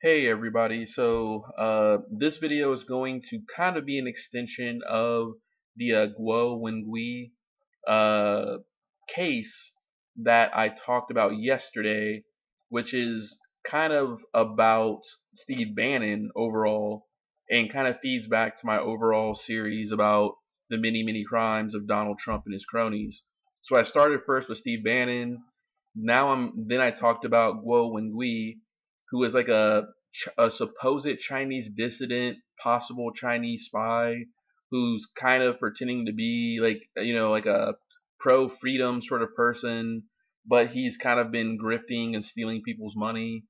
Hey everybody, this video is going to kind of be an extension of the Guo Wengui uh, case that I talked about yesterday, which is kind of about Steve Bannon overall and kind of feeds back to my overall series about the many crimes of Donald Trump and his cronies. So I started first with Steve Bannon. Then I talked about Guo Wengui, who is like a supposed Chinese dissident, possible Chinese spy, who's kind of pretending to be like a pro freedom sort of person, but he's kind of been grifting and stealing people's money,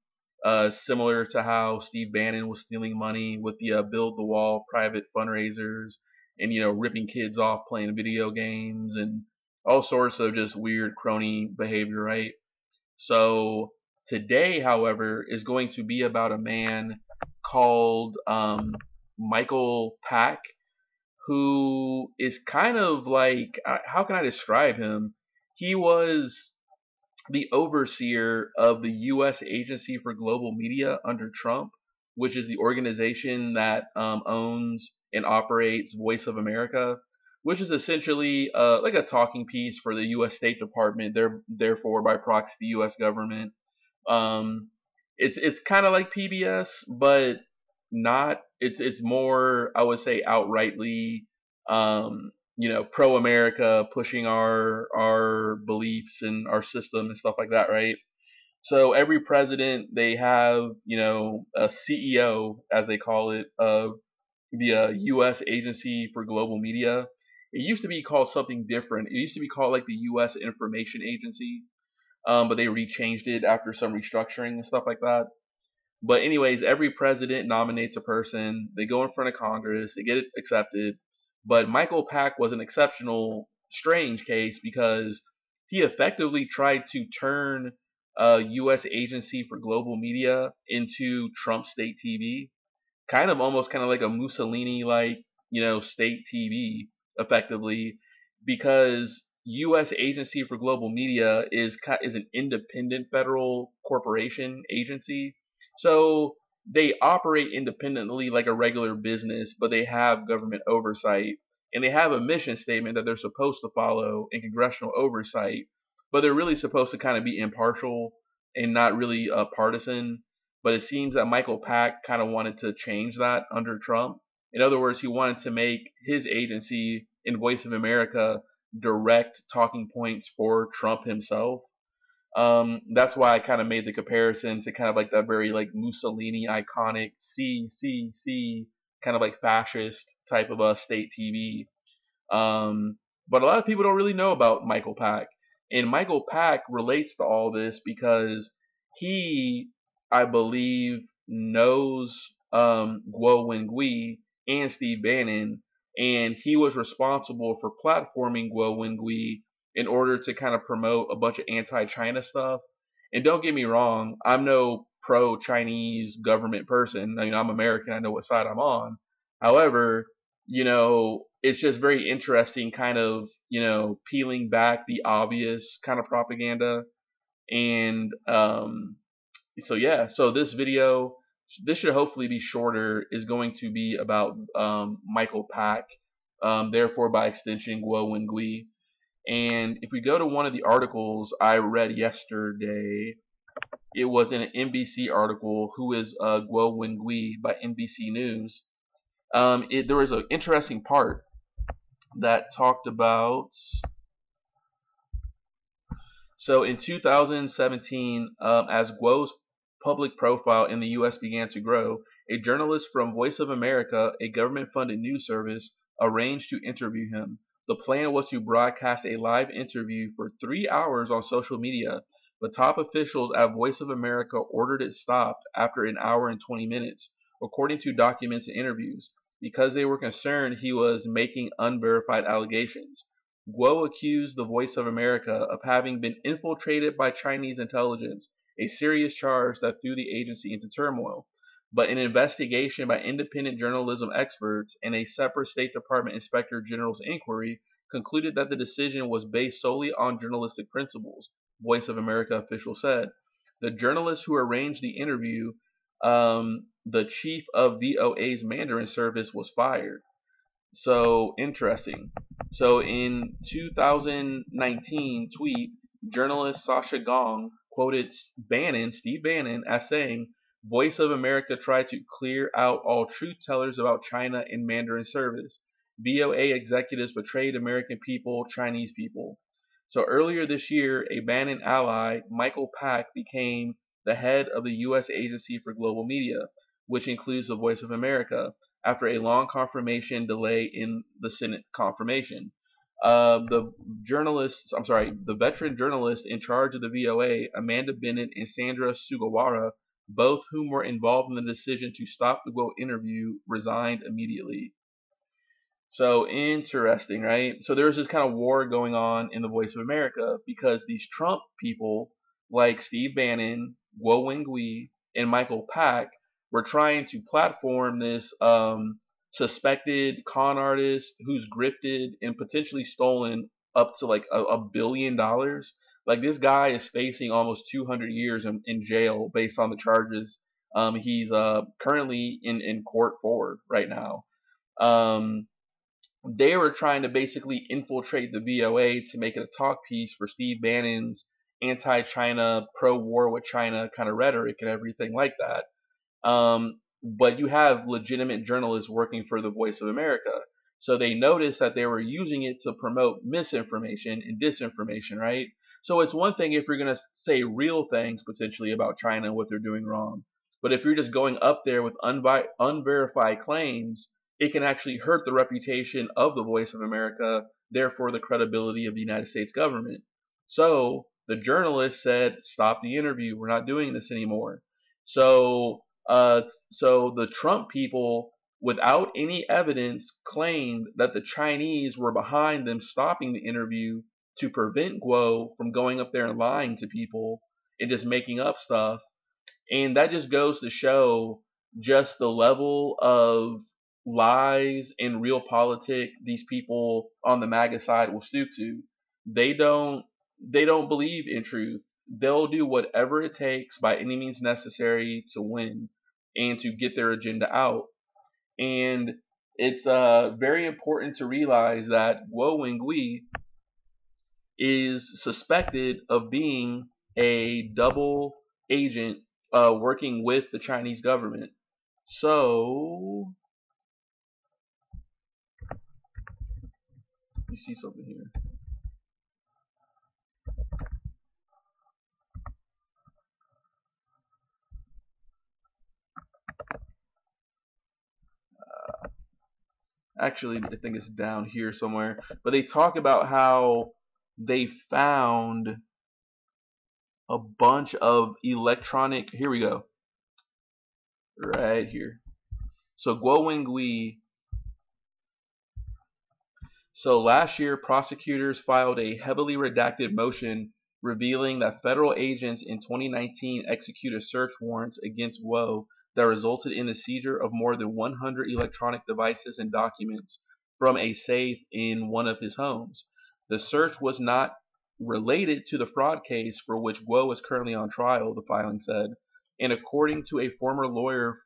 similar to how Steve Bannon was stealing money with the Build the Wall private fundraisers, and ripping kids off playing video games and all sorts of just weird crony behavior, right? So today, however, is going to be about a man called Michael Pack, who is kind of like, how can I describe him? He was the overseer of the U.S. Agency for Global Media under Trump, which is the organization that owns and operates Voice of America, which is essentially like a talking piece for the U.S. State Department, therefore by proxy the U.S. government. Um, it's kind of like PBS, but not. It's more, I would say, outrightly pro America, pushing our beliefs and our system and stuff like that, right? So every president, they have a CEO, as they call it, of the U.S. Agency for Global Media. It used to be called something different. It used to be called like the U.S. Information Agency, but they rechanged it after some restructuring and stuff like that. But anyways, every president nominates a person. They go in front of Congress. They get it accepted. But Michael Pack was an exceptional, strange case because he effectively tried to turn U.S. Agency for Global Media into Trump state TV, almost kind of like a Mussolini like state TV effectively, because U.S. Agency for Global Media is an independent federal corporation agency, so they operate independently like a regular business, but they have government oversight, and they have a mission statement that they're supposed to follow and congressional oversight, but they're really supposed to kind of be impartial and not really partisan. But it seems that Michael Pack kind of wanted to change that under Trump. In other words, he wanted to make his agency in Voice of America direct talking points for Trump himself. That's why I kind of made the comparison to kind of like that very like Mussolini iconic C kind of like fascist type of a state TV. But a lot of people don't really know about Michael Pack. And Michael Pack relates to all this because he, I believe, knows Guo Wengui and Steve Bannon, and he was responsible for platforming Guo Wengui in order to kind of promote a bunch of anti-China stuff. And don't get me wrong, I'm no pro-Chinese government person. I mean, I'm American. I know what side I'm on. However, it's just very interesting kind of, peeling back the obvious kind of propaganda. And so this video, this should hopefully be shorter, is going to be about Michael Pack, therefore by extension Guo Wengui. And if we go to one of the articles I read yesterday, it was in an NBC article, Who is Guo Wengui by NBC News. There was an interesting part that talked about. So in 2017, as Guo's public profile in the U.S. began to grow, a journalist from Voice of America, a government-funded news service, arranged to interview him. The plan was to broadcast a live interview for 3 hours on social media, but top officials at Voice of America ordered it stopped after an hour and 20 minutes, according to documents and interviews, because they were concerned he was making unverified allegations. Guo accused the Voice of America of having been infiltrated by Chinese intelligence, a serious charge that threw the agency into turmoil. But an investigation by independent journalism experts and a separate State Department Inspector General's inquiry concluded that the decision was based solely on journalistic principles, Voice of America officials said. The journalist who arranged the interview the chief of VOA's Mandarin Service was fired. So interesting. So in 2019 tweet, journalist Sasha Gong quoted Steve Bannon, as saying, "Voice of America tried to clear out all truth tellers about China in Mandarin Service. VOA executives betrayed American people, Chinese people." So earlier this year, a Bannon ally, Michael Pack, became the head of the U.S. Agency for Global Media, which includes the Voice of America, after a long confirmation delay in the Senate confirmation. The veteran journalists in charge of the VOA, Amanda Bennett and Sandra Sugawara, both whom were involved in the decision to stop the Guo interview, resigned immediately. So interesting, right? So there's this kind of war going on in the Voice of America because these Trump people like Steve Bannon, Guo Wengui, and Michael Pack were trying to platform this suspected con artist who's grifted and potentially stolen up to like $1 billion. Like this guy is facing almost 200 years in jail based on the charges he's currently in court for right now. They were trying to basically infiltrate the VOA to make it a talk piece for Steve Bannon's anti-China, pro-war with China kind of rhetoric and everything like that. But you have legitimate journalists working for the Voice of America. So they noticed that they were using it to promote misinformation and disinformation, right? So it's one thing if you're going to say real things potentially about China and what they're doing wrong. But if you're just going up there with unverified claims, it can actually hurt the reputation of the Voice of America, therefore the credibility of the United States government. So the journalist said, "Stop the interview. We're not doing this anymore." So the Trump people, without any evidence, claimed that the Chinese were behind them stopping the interview to prevent Guo from going up there and lying to people and just making up stuff. And that just goes to show just the level of lies and real politic these people on the MAGA side will stoop to. They don't believe in truth. They'll do whatever it takes by any means necessary to win and to get their agenda out. And it's very important to realize that Guo Wengui is suspected of being a double agent working with the Chinese government. So you see something here. Actually, I think it's down here somewhere. But they talk about how they found a bunch of electronic. Here we go. Right here. So Guo Wengui. So last year, prosecutors filed a heavily redacted motion revealing that federal agents in 2019 executed search warrants against Guo that resulted in the seizure of more than 100 electronic devices and documents from a safe in one of his homes. The search was not related to the fraud case for which Guo is currently on trial, the filing said, and according to a former lawyer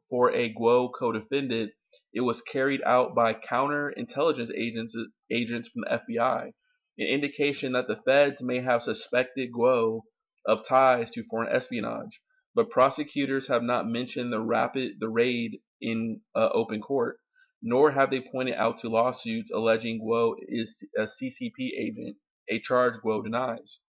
for a Guo co-defendant, it was carried out by counterintelligence agents from the FBI, an indication that the feds may have suspected Guo of ties to foreign espionage. But prosecutors have not mentioned the raid in open court, nor have they pointed out to lawsuits alleging Guo is a CCP agent, a charge Guo denies.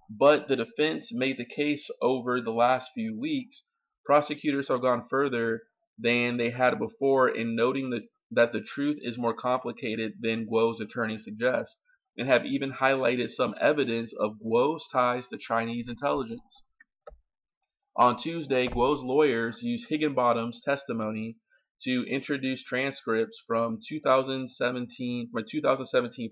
But the defense made the case over the last few weeks. Prosecutors have gone further than they had before in noting that the truth is more complicated than Guo's attorney suggests, and have even highlighted some evidence of Guo's ties to Chinese intelligence. On Tuesday, Guo's lawyers used Higginbotham's testimony to introduce transcripts from 2017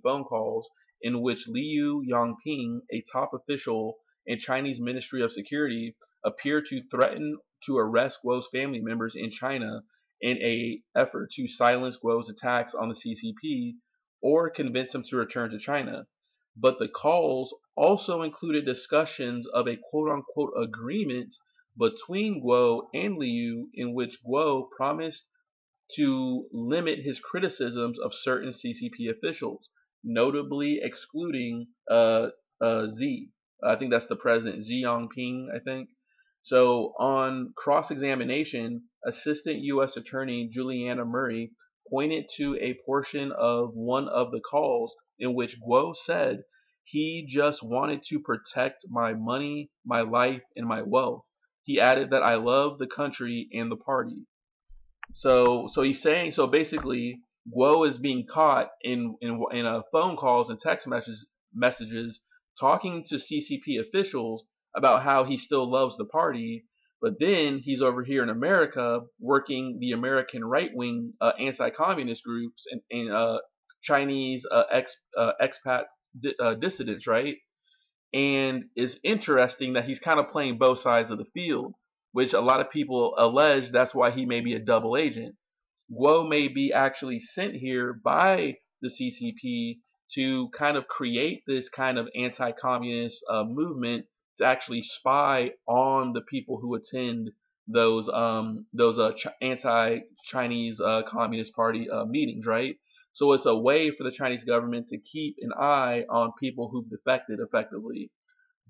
phone calls in which Liu Yangping, a top official in Chinese Ministry of Security, appeared to threaten to arrest Guo's family members in China in an effort to silence Guo's attacks on the CCP or convince him to return to China. But the calls also included discussions of a quote-unquote agreement between Guo and Liu, in which Guo promised to limit his criticisms of certain CCP officials, notably excluding Z. I think that's the president, Xi Jinping, I think. So on cross-examination, Assistant U.S. Attorney Juliana Murray pointed to a portion of one of the calls in which Guo said he just wanted to protect my money, my life, and my wealth. He added that I love the country and the party. So he's saying, so basically Guo is being caught in phone calls and text messages talking to CCP officials about how he still loves the party, but then he's over here in America working the American right-wing anti-communist groups and Chinese expat dissidents, right? And it's interesting that he's kind of playing both sides of the field, which a lot of people allege that's why he may be a double agent. Guo may be actually sent here by the CCP to kind of create this kind of anti-communist movement to actually spy on the people who attend those anti-Chinese Communist Party meetings, right? So it's a way for the Chinese government to keep an eye on people who've defected effectively.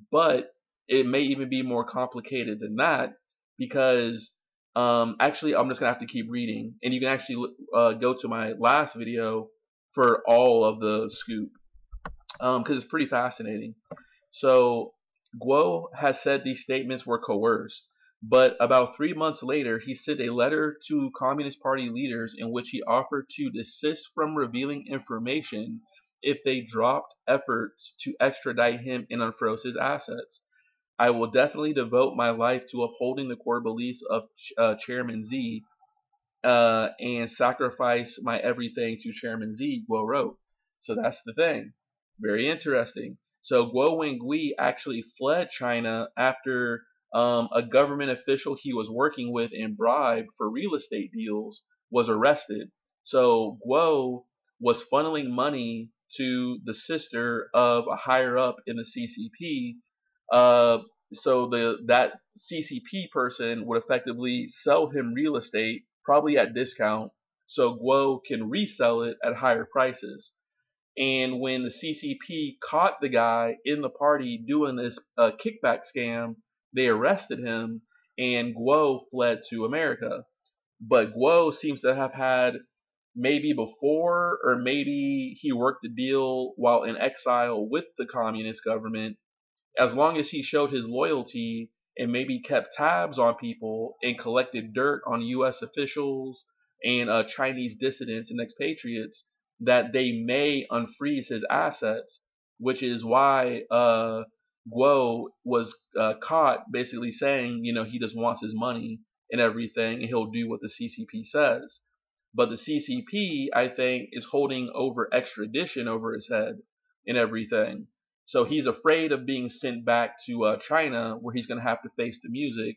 But it may even be more complicated than that, because actually I'm just gonna have to keep reading, and you can actually go to my last video for all of the scoop, because it's pretty fascinating. So Guo has said these statements were coerced, but about 3 months later he sent a letter to Communist Party leaders in which he offered to desist from revealing information if they dropped efforts to extradite him and unfroze his assets. I will definitely devote my life to upholding the core beliefs of Chairman Z and sacrifice my everything to Chairman Z, Guo wrote. So that's the thing. Very interesting. So Guo Wengui actually fled China after a government official he was working with and bribed for real estate deals was arrested. So Guo was funneling money to the sister of a higher up in the CCP. So that CCP person would effectively sell him real estate, probably at discount, so Guo can resell it at higher prices. And when the CCP caught the guy in the party doing this kickback scam, they arrested him, and Guo fled to America. But Guo seems to have had, maybe before, or maybe he worked a deal while in exile with the communist government. As long as he showed his loyalty and maybe kept tabs on people and collected dirt on U.S. officials and Chinese dissidents and expatriates, that they may unfreeze his assets, which is why Guo was caught basically saying, he just wants his money and everything, and he'll do what the CCP says. But the CCP, I think, is holding over extradition over his head and everything. So he's afraid of being sent back to China, where he's going to have to face the music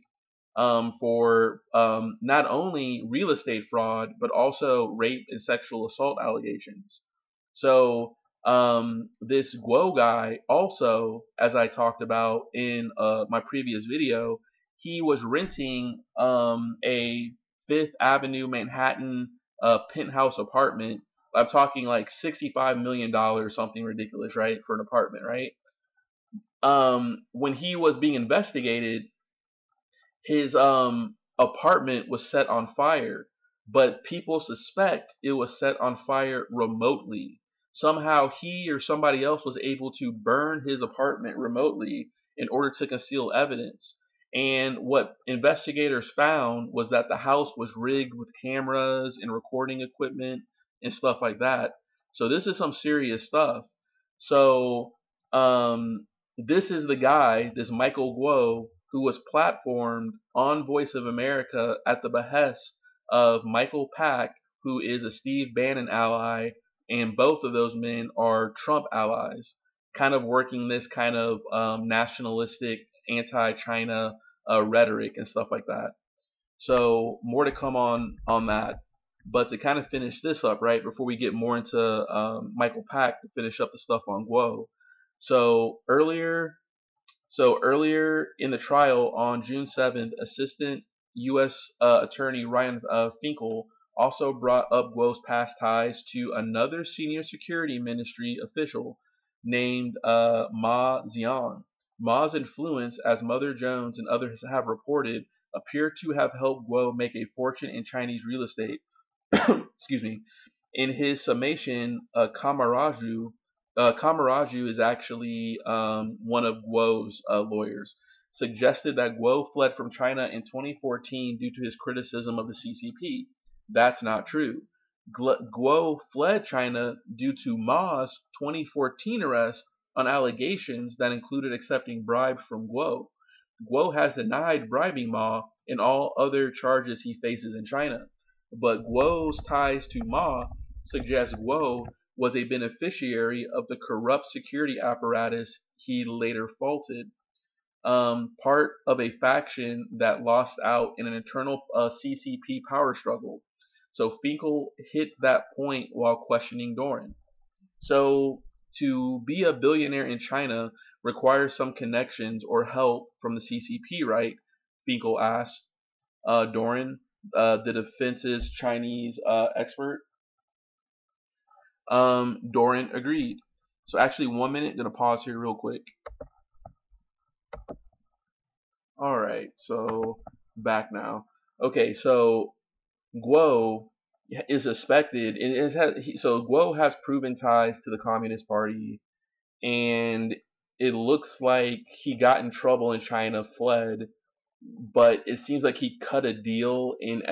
for not only real estate fraud, but also rape and sexual assault allegations. So this Guo guy also, as I talked about in my previous video, he was renting a Fifth Avenue Manhattan penthouse apartment. I'm talking like $65 million, something ridiculous, right, for an apartment, right? When he was being investigated, his apartment was set on fire, but people suspect it was set on fire remotely. Somehow he or somebody else was able to burn his apartment remotely in order to conceal evidence. And what investigators found was that the house was rigged with cameras and recording equipment and stuff like that. So this is some serious stuff. So this is the guy, this Michael Guo, who was platformed on Voice of America at the behest of Michael Pack, who is a Steve Bannon ally, and both of those men are Trump allies, kind of working this kind of nationalistic, anti-China rhetoric and stuff like that. So more to come on that. But to kind of finish this up, right, before we get more into Michael Pack to finish up the stuff on Guo. So earlier So earlier in the trial on June 7th, Assistant U.S. Attorney Ryan Finkel also brought up Guo's past ties to another senior security ministry official named Ma Xiang. Ma's influence, as Mother Jones and others have reported, appeared to have helped Guo make a fortune in Chinese real estate. Excuse me. In his summation, Kamaraju is actually one of Guo's lawyers, suggested that Guo fled from China in 2014 due to his criticism of the CCP. That's not true. Guo fled China due to Ma's 2014 arrest on allegations that included accepting bribes from Guo. Guo has denied bribing Ma and all other charges he faces in China, but Guo's ties to Ma suggest Guo was a beneficiary of the corrupt security apparatus he later faulted, part of a faction that lost out in an internal CCP power struggle. So Finkel hit that point while questioning Doran. So to be a billionaire in China requires some connections or help from the CCP, right? Finkel asked Doran, the defense's Chinese expert. Doran agreed. So actually, 1 minute, gonna pause here real quick. All right, so back now. Okay, so Guo is suspected, and so Guo has proven ties to the Communist Party, and it looks like he got in trouble in China, fled, but it seems like he cut a deal in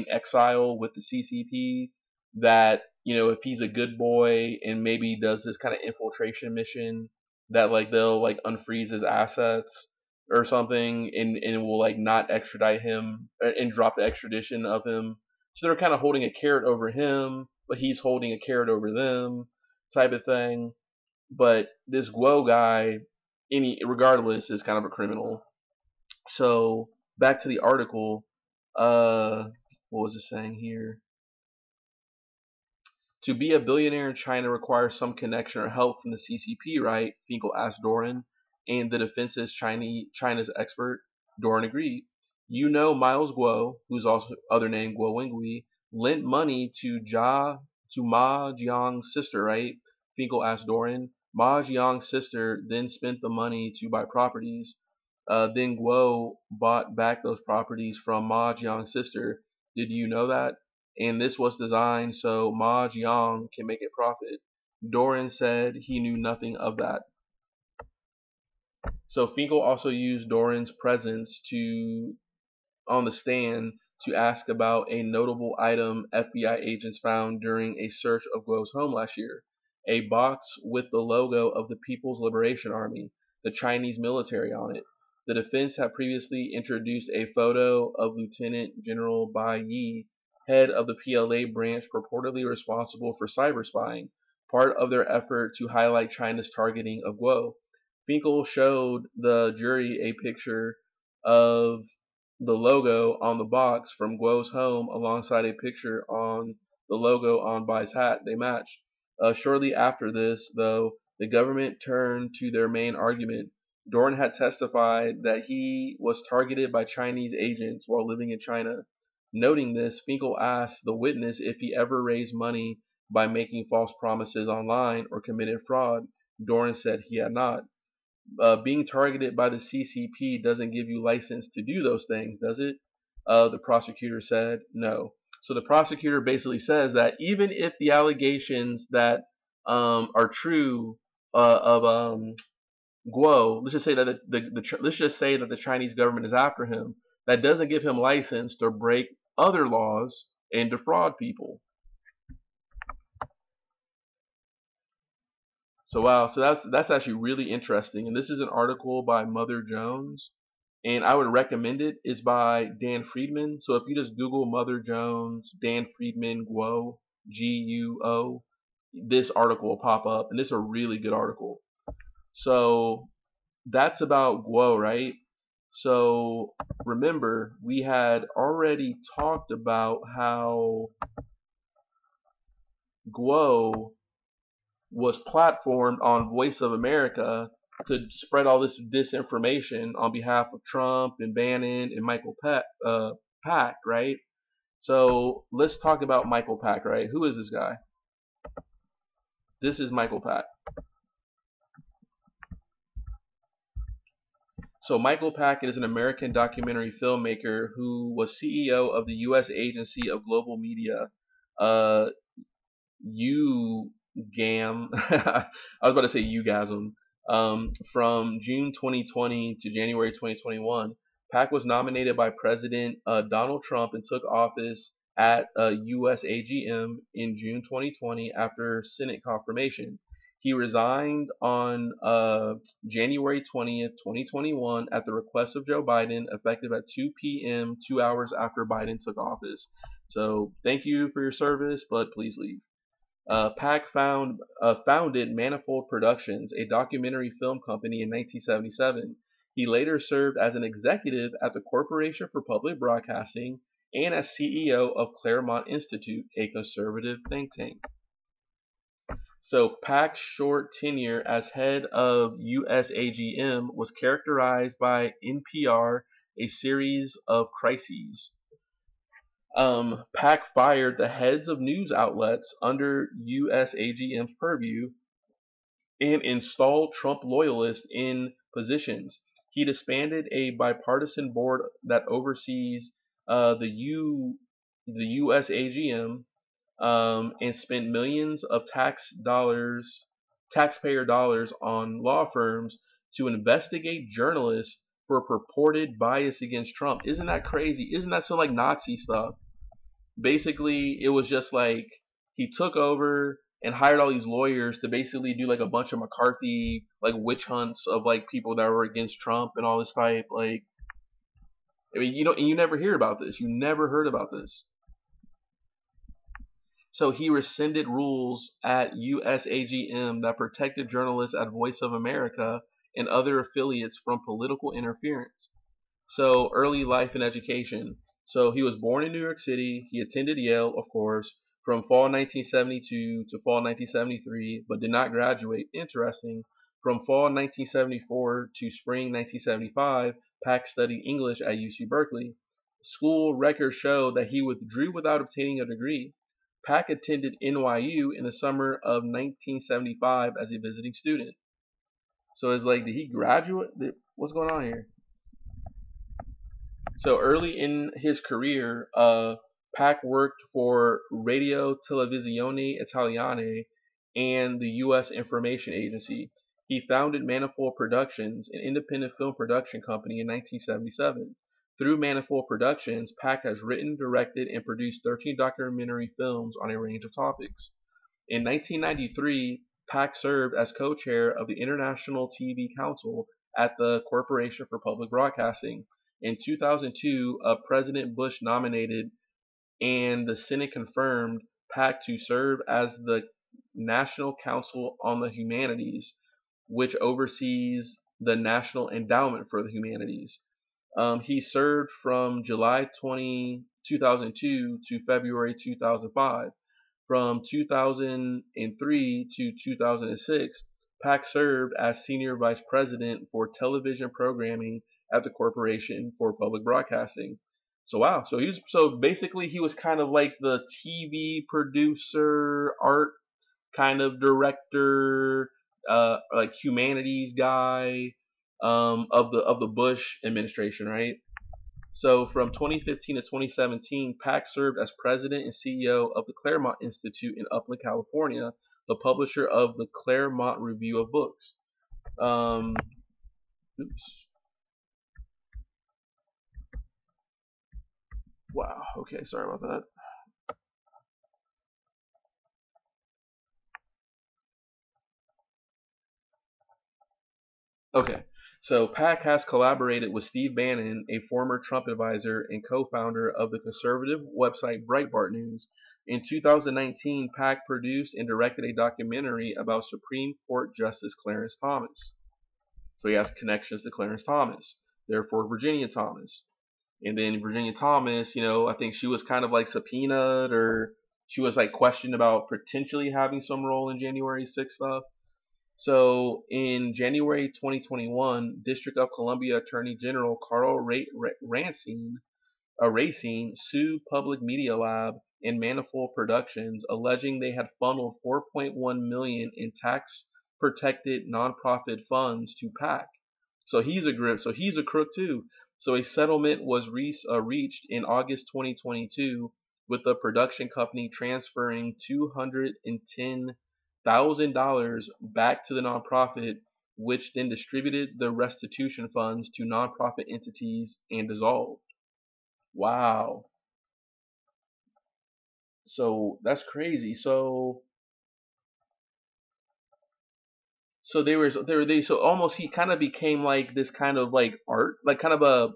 exile with the CCP that, you know, if he's a good boy and maybe does this kind of infiltration mission, that like they'll like unfreeze his assets or something, and will like not extradite him and drop the extradition of him. So they're kind of holding a carrot over him, but he's holding a carrot over them, type of thing. But this Guo guy, regardless, is kind of a criminal. So back to the article. What was it saying here? To be a billionaire in China requires some connection or help from the CCP, right? Finkel asked Doran, and the defense's China's expert. Doran agreed. You know, Miles Guo, who's also other name Guo Wengui, lent money to Ma Jiang's sister, right? Finkel asked Doran. Ma Jiang's sister then spent the money to buy properties. Then Guo bought back those properties from Ma Jiang's sister. Did you know that? And this was designed so Ma Jiang can make a profit. Doran said he knew nothing of that. So Finkel also used Doran's presence on the stand to ask about a notable item FBI agents found during a search of Guo's home last year. A box with the logo of the People's Liberation Army, the Chinese military, on it. The defense had previously introduced a photo of Lieutenant General Bai Yi, head of the PLA branch purportedly responsible for cyber spying, part of their effort to highlight China's targeting of Guo. Finkel showed the jury a picture of the logo on the box from Guo's home alongside a picture on the logo on Bai's hat. They matched. Shortly after this, though, the government turned to their main argument. Doran had testified that he was targeted by Chinese agents while living in China. Noting this, Finkel asked the witness if he ever raised money by making false promises online or committed fraud. Doran said he had not. Being targeted by the CCP doesn't give you license to do those things, does it? The prosecutor said no. So the prosecutor basically says that even if the allegations that are true of Guo, let's just say that the Chinese government is after him, that doesn't give him license to break other laws and defraud people. So wow, so that's actually really interesting, and this is an article by Mother Jones, and I would recommend it. It's by Dan Friedman. So if you just Google Mother Jones, Dan Friedman, Guo, Guo, this article will pop up, and this is a really good article. So that's about Guo, right? So remember, we had already talked about how Guo was platformed on Voice of America to spread all this disinformation on behalf of Trump and Bannon and Pack, right? So let's talk about Michael Pack, right? Who is this guy? This is Michael Pack. So Michael Pack is an American documentary filmmaker who was CEO of the U.S. Agency of Global Media, UGAM. I was about to say UGASM. From June 2020 to January 2021, Pack was nominated by President Donald Trump and took office at USAGM in June 2020 after Senate confirmation. He resigned on January 20th, 2021 at the request of Joe Biden, effective at 2 p.m., 2 hours after Biden took office. So thank you for your service, but please leave. Pack founded Manifold Productions, a documentary film company, in 1977. He later served as an executive at the Corporation for Public Broadcasting and as CEO of Claremont Institute, a conservative think tank. So Pack's short tenure as head of USAGM was characterized by NPR, a series of crises. Pack fired the heads of news outlets under USAGM's purview and installed Trump loyalists in positions. He disbanded a bipartisan board that oversees the USAGM and spent millions of taxpayer dollars on law firms to investigate journalists for purported bias against Trump. Isn't that crazy? Isn't that some like Nazi stuff? Basically, it was just like he took over and hired all these lawyers to basically do like a bunch of McCarthy like witch hunts of like people that were against Trump and all this type. Like, I mean, you never hear about this. You never heard about this. So he rescinded rules at USAGM that protected journalists at Voice of America and other affiliates from political interference. So early life and education. So he was born in New York City. He attended Yale, of course, from fall 1972 to fall 1973, but did not graduate. Interesting. From fall 1974 to spring 1975, Pack studied English at UC Berkeley. School records show that he withdrew without obtaining a degree. Pack attended NYU in the summer of 1975 as a visiting student. So it's like, did he graduate? What's going on here? So early in his career, Pack worked for Radio Televisione Italiane and the U.S. Information Agency. He founded Manifold Productions, an independent film production company, in 1977. Through Manifold Productions, Pack has written, directed, and produced 13 documentary films on a range of topics. In 1993, Pack served as co-chair of the International TV Council at the Corporation for Public Broadcasting. In 2002, President Bush nominated and the Senate confirmed Pack to serve as the National Council on the Humanities, which oversees the National Endowment for the Humanities. He served from July 2002 to February 2005. From 2003 to 2006, Pack served as Senior Vice President for Television Programming at the Corporation for Public Broadcasting. So wow, so basically he was kind of like the TV producer, art kind of director, like humanities guy of the Bush administration, right? So from 2015 to 2017, Pack served as president and CEO of the Claremont Institute in Upland, California, the publisher of the Claremont Review of Books. Wow. Okay, sorry about that. Okay, so Pack has collaborated with Steve Bannon, a former Trump advisor and co-founder of the conservative website Breitbart News. In 2019, Pack produced and directed a documentary about Supreme Court Justice Clarence Thomas. So he has connections to Clarence Thomas, therefore Virginia Thomas. And then Virginia Thomas, I think she was kind of like subpoenaed, or she was like questioned about potentially having some role in January 6th stuff. So in January 2021, District of Columbia Attorney General Carl Racine sued Public Media Lab and Manifold Productions, alleging they had funneled 4.1 million in tax-protected nonprofit funds to PAC. So he's a grip. So he's a crook too. So a settlement was reached in August 2022 with the production company transferring $210,000 back to the nonprofit, which then distributed the restitution funds to nonprofit entities and dissolved. Wow. So that's crazy. So so almost he kind of became like this kind of like art, like kind of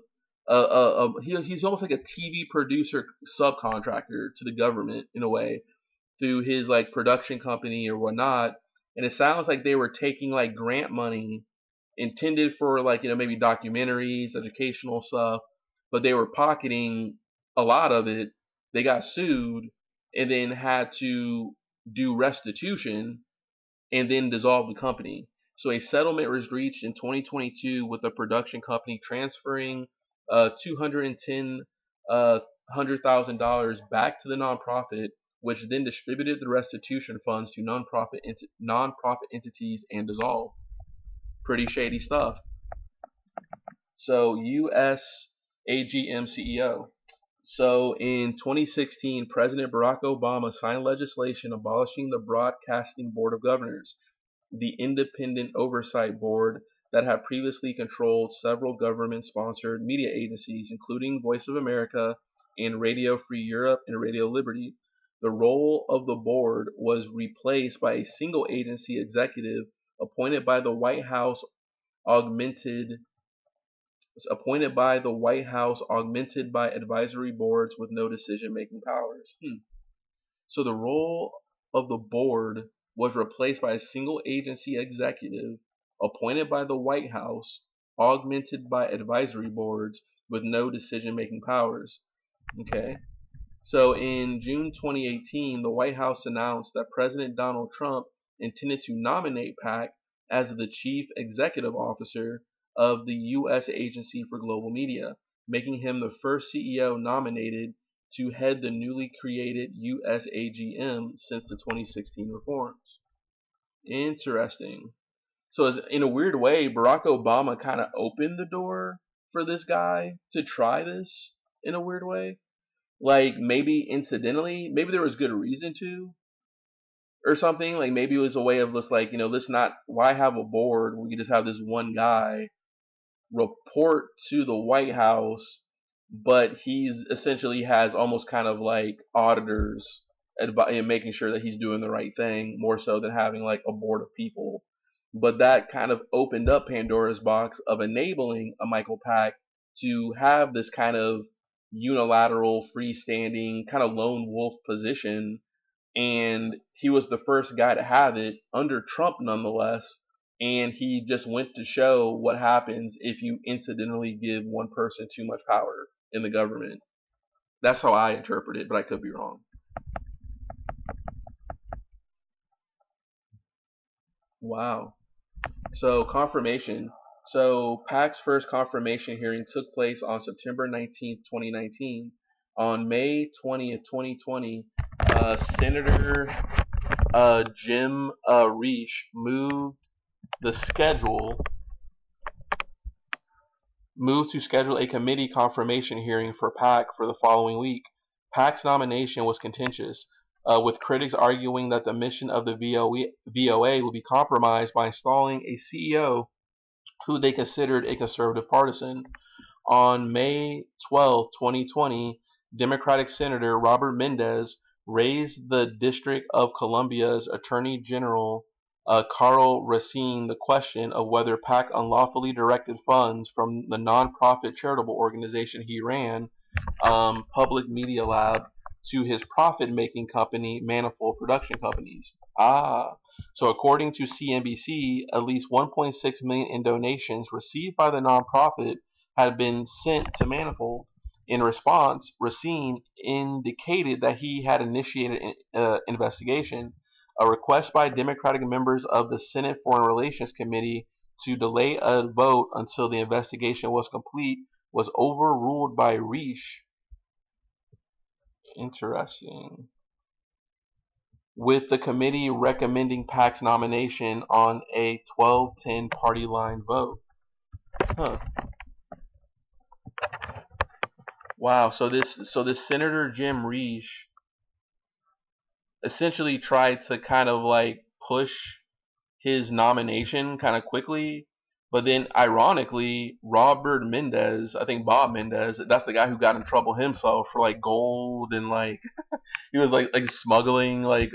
he's almost like a TV producer subcontractor to the government in a way through his like production company or whatnot. And it sounds like they were taking like grant money intended for like, maybe documentaries, educational stuff, but they were pocketing a lot of it. They got sued and then had to do restitution and then dissolve the company. So a settlement was reached in 2022 with the production company transferring $210,000 back to the nonprofit, which then distributed the restitution funds to nonprofit entities and dissolved. Pretty shady stuff. So USAGM CEO. So in 2016, President Barack Obama signed legislation abolishing the Broadcasting Board of Governors, the independent oversight board that had previously controlled several government-sponsored media agencies, including Voice of America and Radio Free Europe and Radio Liberty. The role of the board was replaced by a single agency executive appointed by the White House, augmented by advisory boards with no decision-making powers. So the role of the board was replaced by a single agency executive appointed by the White House, augmented by advisory boards with no decision-making powers. Okay. So in June 2018, the White House announced that President Donald Trump intended to nominate PAC as the chief executive officer of the U.S. Agency for Global Media, making him the first CEO nominated to head the newly created USAGM since the 2016 reforms. Interesting. So in a weird way, Barack Obama kind of opened the door for this guy to try this in a weird way. Like maybe incidentally, maybe there was good reason to, or something. Like maybe it was a way of just like, let's not, why have a board? We can just have this one guy report to the White House, but he's essentially has almost kind of like auditors and making sure that he's doing the right thing more so than having like a board of people. But that kind of opened up Pandora's box of enabling a Michael Pack to have this kind of unilateral, freestanding, kind of lone wolf position. And he was the first guy to have it under Trump nonetheless. And he just went to show what happens if you incidentally give one person too much power in the government. That's how I interpret it, but I could be wrong. Wow. So confirmation. So PAC's first confirmation hearing took place on September 19th, 2019. On May 20th, 2020, Senator Jim Risch moved to schedule a committee confirmation hearing for PAC for the following week. PAC's nomination was contentious, with critics arguing that the mission of the VOA would be compromised by installing a CEO who they considered a conservative partisan. On May 12, 2020, Democratic Senator Robert Menendez raised the District of Columbia's Attorney General Carl Racine the question of whether PAC unlawfully directed funds from the nonprofit charitable organization he ran, Public Media Lab, to his profit-making company, Manifold Production Companies. So according to CNBC, at least 1.6 million in donations received by the nonprofit had been sent to Manifold. In response, Racine indicated that he had initiated an investigation. A request by Democratic members of the Senate Foreign Relations Committee to delay a vote until the investigation was complete was overruled by Risch. Interesting. With the committee recommending Pac's nomination on a 12-10 party line vote. Huh. Wow. So this Senator Jim Risch essentially tried to kind of like push his nomination kind of quickly, but then ironically Robert Menendez, I think Bob Mendenez, that's the guy who got in trouble himself for like gold and like he was like smuggling like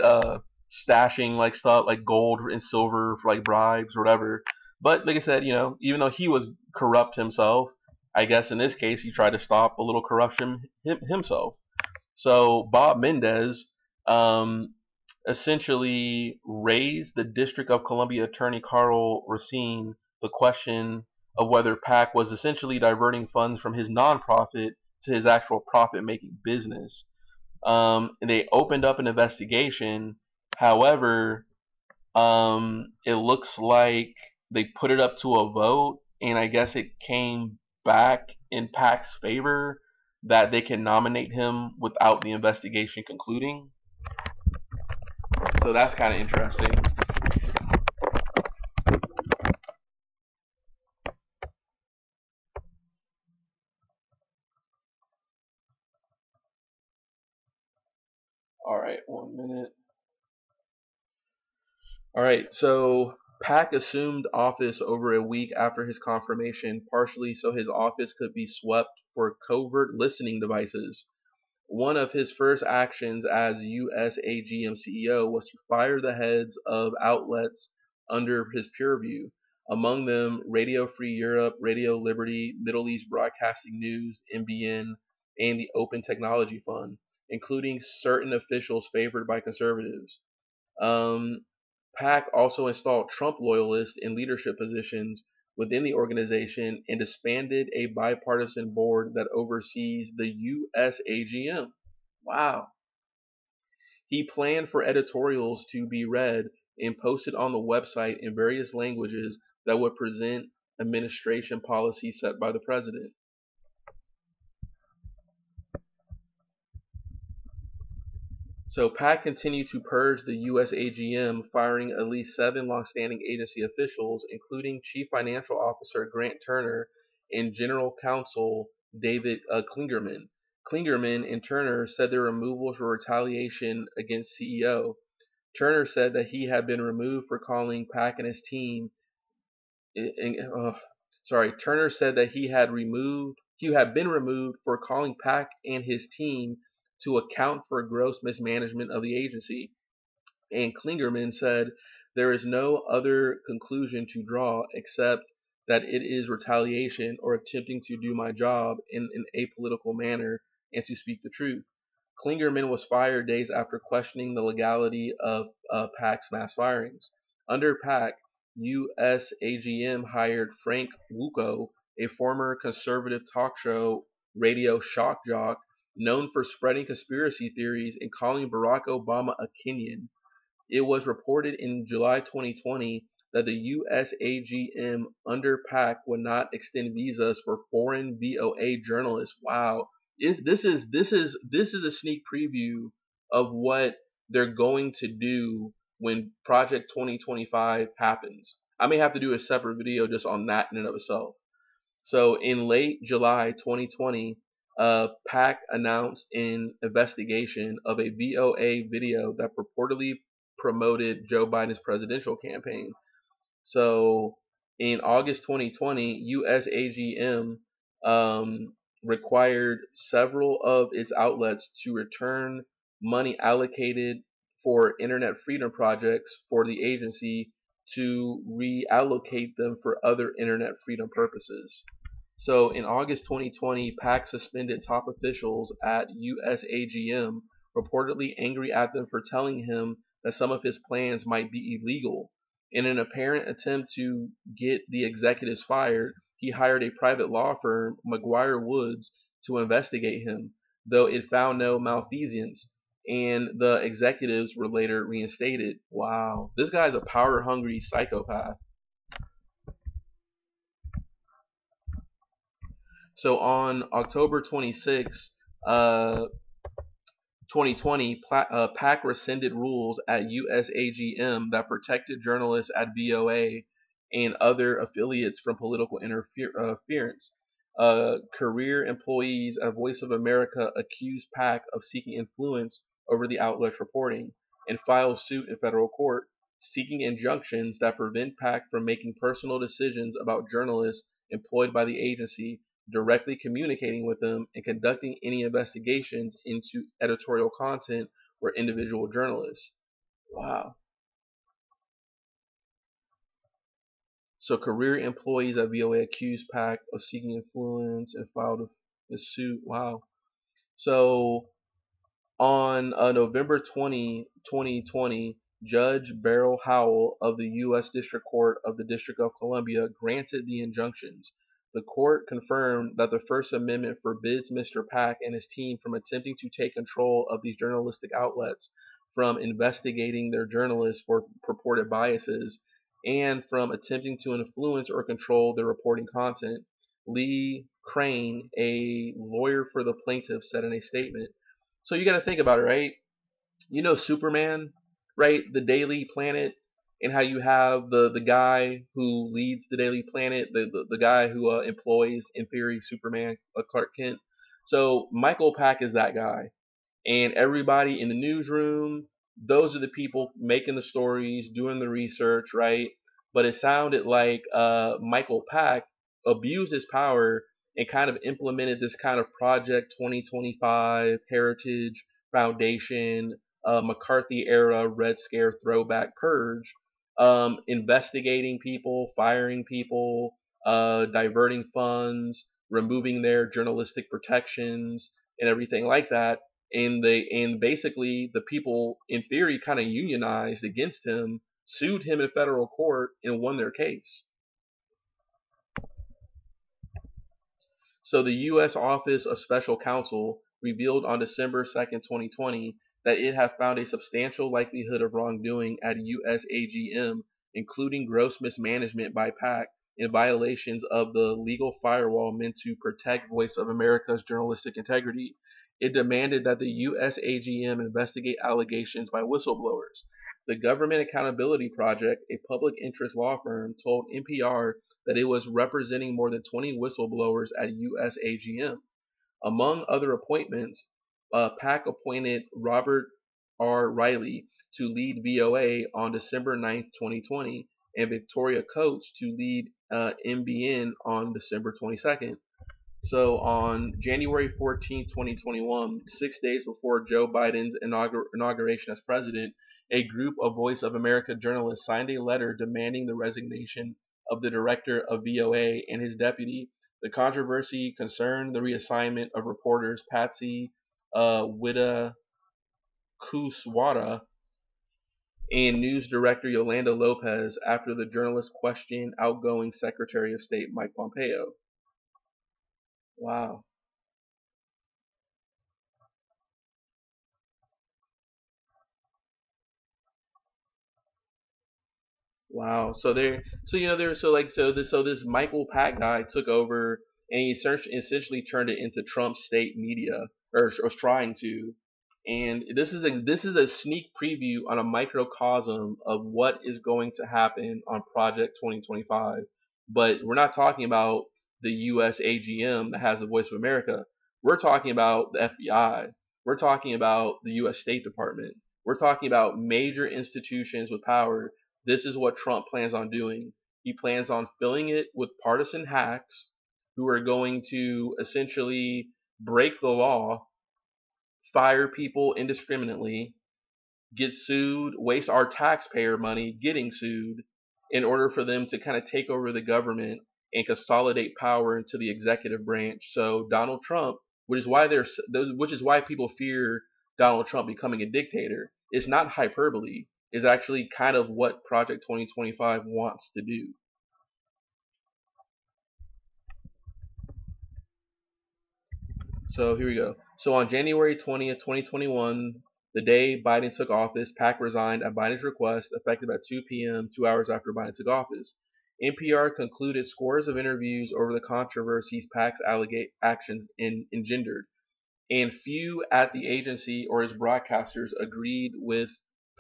stashing like stuff like gold and silver for like bribes or whatever. But like I said, even though he was corrupt himself, I guess in this case he tried to stop a little corruption himself. So Bob Menendez essentially raised the District of Columbia Attorney Carl Racine the question of whether PAC was essentially diverting funds from his nonprofit to his actual profit-making business. And they opened up an investigation. However, it looks like they put it up to a vote, and I guess it came back in PAC's favor that they can nominate him without the investigation concluding. So that's kind of interesting. All right, 1 minute. All right, so PAC assumed office over a week after his confirmation, partially so his office could be swept for covert listening devices. One of his first actions as USAGM CEO was to fire the heads of outlets under his purview, among them Radio Free Europe, Radio Liberty, Middle East Broadcasting News, MBN, and the Open Technology Fund, including certain officials favored by conservatives. PAC also installed Trump loyalists in leadership positions within the organization and disbanded a bipartisan board that oversees the USAGM. Wow. He planned for editorials to be read and posted on the website in various languages that would present administration policy set by the president. So PAC continued to purge the USAGM, firing at least 7 longstanding agency officials, including Chief Financial Officer Grant Turner and General Counsel David Klingerman. Klingerman and Turner said their removals were retaliation against CEO. Turner said that he had been removed for calling PAC and his team. Turner said that he had been removed for calling PAC and his team to account for gross mismanagement of the agency. And Klingerman said, "There is no other conclusion to draw except that it is retaliation or attempting to do my job in an apolitical manner and to speak the truth." Klingerman was fired days after questioning the legality of PAC's mass firings. Under PAC, USAGM hired Frank Wuko, a former conservative talk show radio shock jock, known for spreading conspiracy theories and calling Barack Obama a Kenyan. It was reported in July 2020 that the USAGM under PAC would not extend visas for foreign VOA journalists. Wow, this is a sneak preview of what they're going to do when Project 2025 happens. I may have to do a separate video just on that in and of itself. So in late July 2020, PAC announced an investigation of a VOA video that purportedly promoted Joe Biden's presidential campaign. So in August 2020, USAGM required several of its outlets to return money allocated for internet freedom projects for the agency to reallocate them for other internet freedom purposes. So in August 2020, PAC suspended top officials at USAGM, reportedly angry at them for telling him that some of his plans might be illegal. In an apparent attempt to get the executives fired, he hired a private law firm, McGuire Woods, to investigate him, though it found no malfeasance. and the executives were later reinstated. Wow, this guy's a power-hungry psychopath. So on October 26, 2020, PAC rescinded rules at USAGM that protected journalists at VOA and other affiliates from political interference. Career employees at Voice of America accused PAC of seeking influence over the outlet's reporting and filed suit in federal court, seeking injunctions that prevent PAC from making personal decisions about journalists employed by the agency, directly communicating with them, and conducting any investigations into editorial content or individual journalists. Wow. So career employees at VOA accused PAC of seeking influence and filed a suit. Wow. So on November 2020, Judge Beryl Howell of the U.S. District Court of the District of Columbia granted the injunctions. The court confirmed that the First Amendment forbids Mr. PAC and his team from attempting to take control of these journalistic outlets, from investigating their journalists for purported biases, and from attempting to influence or control their reporting content. Lee Crane, a lawyer for the plaintiff, said in a statement. So you got to think about it, right? You know Superman, right? The Daily Planet, and how you have the guy who leads the Daily Planet, the guy who employs, in theory, Superman, Clark Kent. So Michael Pack is that guy. And everybody in the newsroom, those are the people making the stories, doing the research, right? But it sounded like Michael Pack abused his power and kind of implemented this kind of Project 2025 Heritage Foundation, McCarthy era Red Scare throwback purge, investigating people, firing people, diverting funds, removing their journalistic protections, and everything like that. And basically the people in theory kind of unionized against him, sued him in federal court, and won their case. So the U.S. Office of Special Counsel revealed on December 2nd, 2020, that it had found a substantial likelihood of wrongdoing at USAGM, including gross mismanagement by PAC and violations of the legal firewall meant to protect Voice of America's journalistic integrity. It demanded that the USAGM investigate allegations by whistleblowers. The Government Accountability Project, a public interest law firm, told NPR that it was representing more than 20 whistleblowers at USAGM. Among other appointments, PAC appointed Robert R. Riley to lead VOA on December 9th, 2020, and Victoria Coates to lead MBN on December 22nd. So on January 14, 2021, 6 days before Joe Biden's inauguration as president, a group of Voice of America journalists signed a letter demanding the resignation of the director of VOA and his deputy. The controversy concerned the reassignment of reporters Patsy Widakuswara and news director Yolanda Lopez after the journalists questioned outgoing Secretary of State Mike Pompeo. Wow. Wow. So this Michael Pack guy took over, and he essentially turned it into Trump's state media, or was trying to. And this is a sneak preview on a microcosm of what is going to happen on Project 2025. But we're not talking about the U.S. AGM that has the Voice of America. We're talking about the FBI. We're talking about the U.S. State Department. We're talking about major institutions with power. This is what Trump plans on doing. He plans on filling it with partisan hacks who are going to essentially break the law, fire people indiscriminately, get sued, waste our taxpayer money getting sued in order for them to kind of take over the government and consolidate power into the executive branch. So Donald Trump, which is why people fear Donald Trump becoming a dictator, it's not hyperbole. It's actually kind of what Project 2025 wants to do. So here we go. So on January 20th, 2021, The day Biden took office, PAC resigned at Biden's request, effective at 2 p.m., 2 hours after Biden took office. NPR concluded scores of interviews over the controversies PAC's actions engendered, and few at the agency or its broadcasters agreed with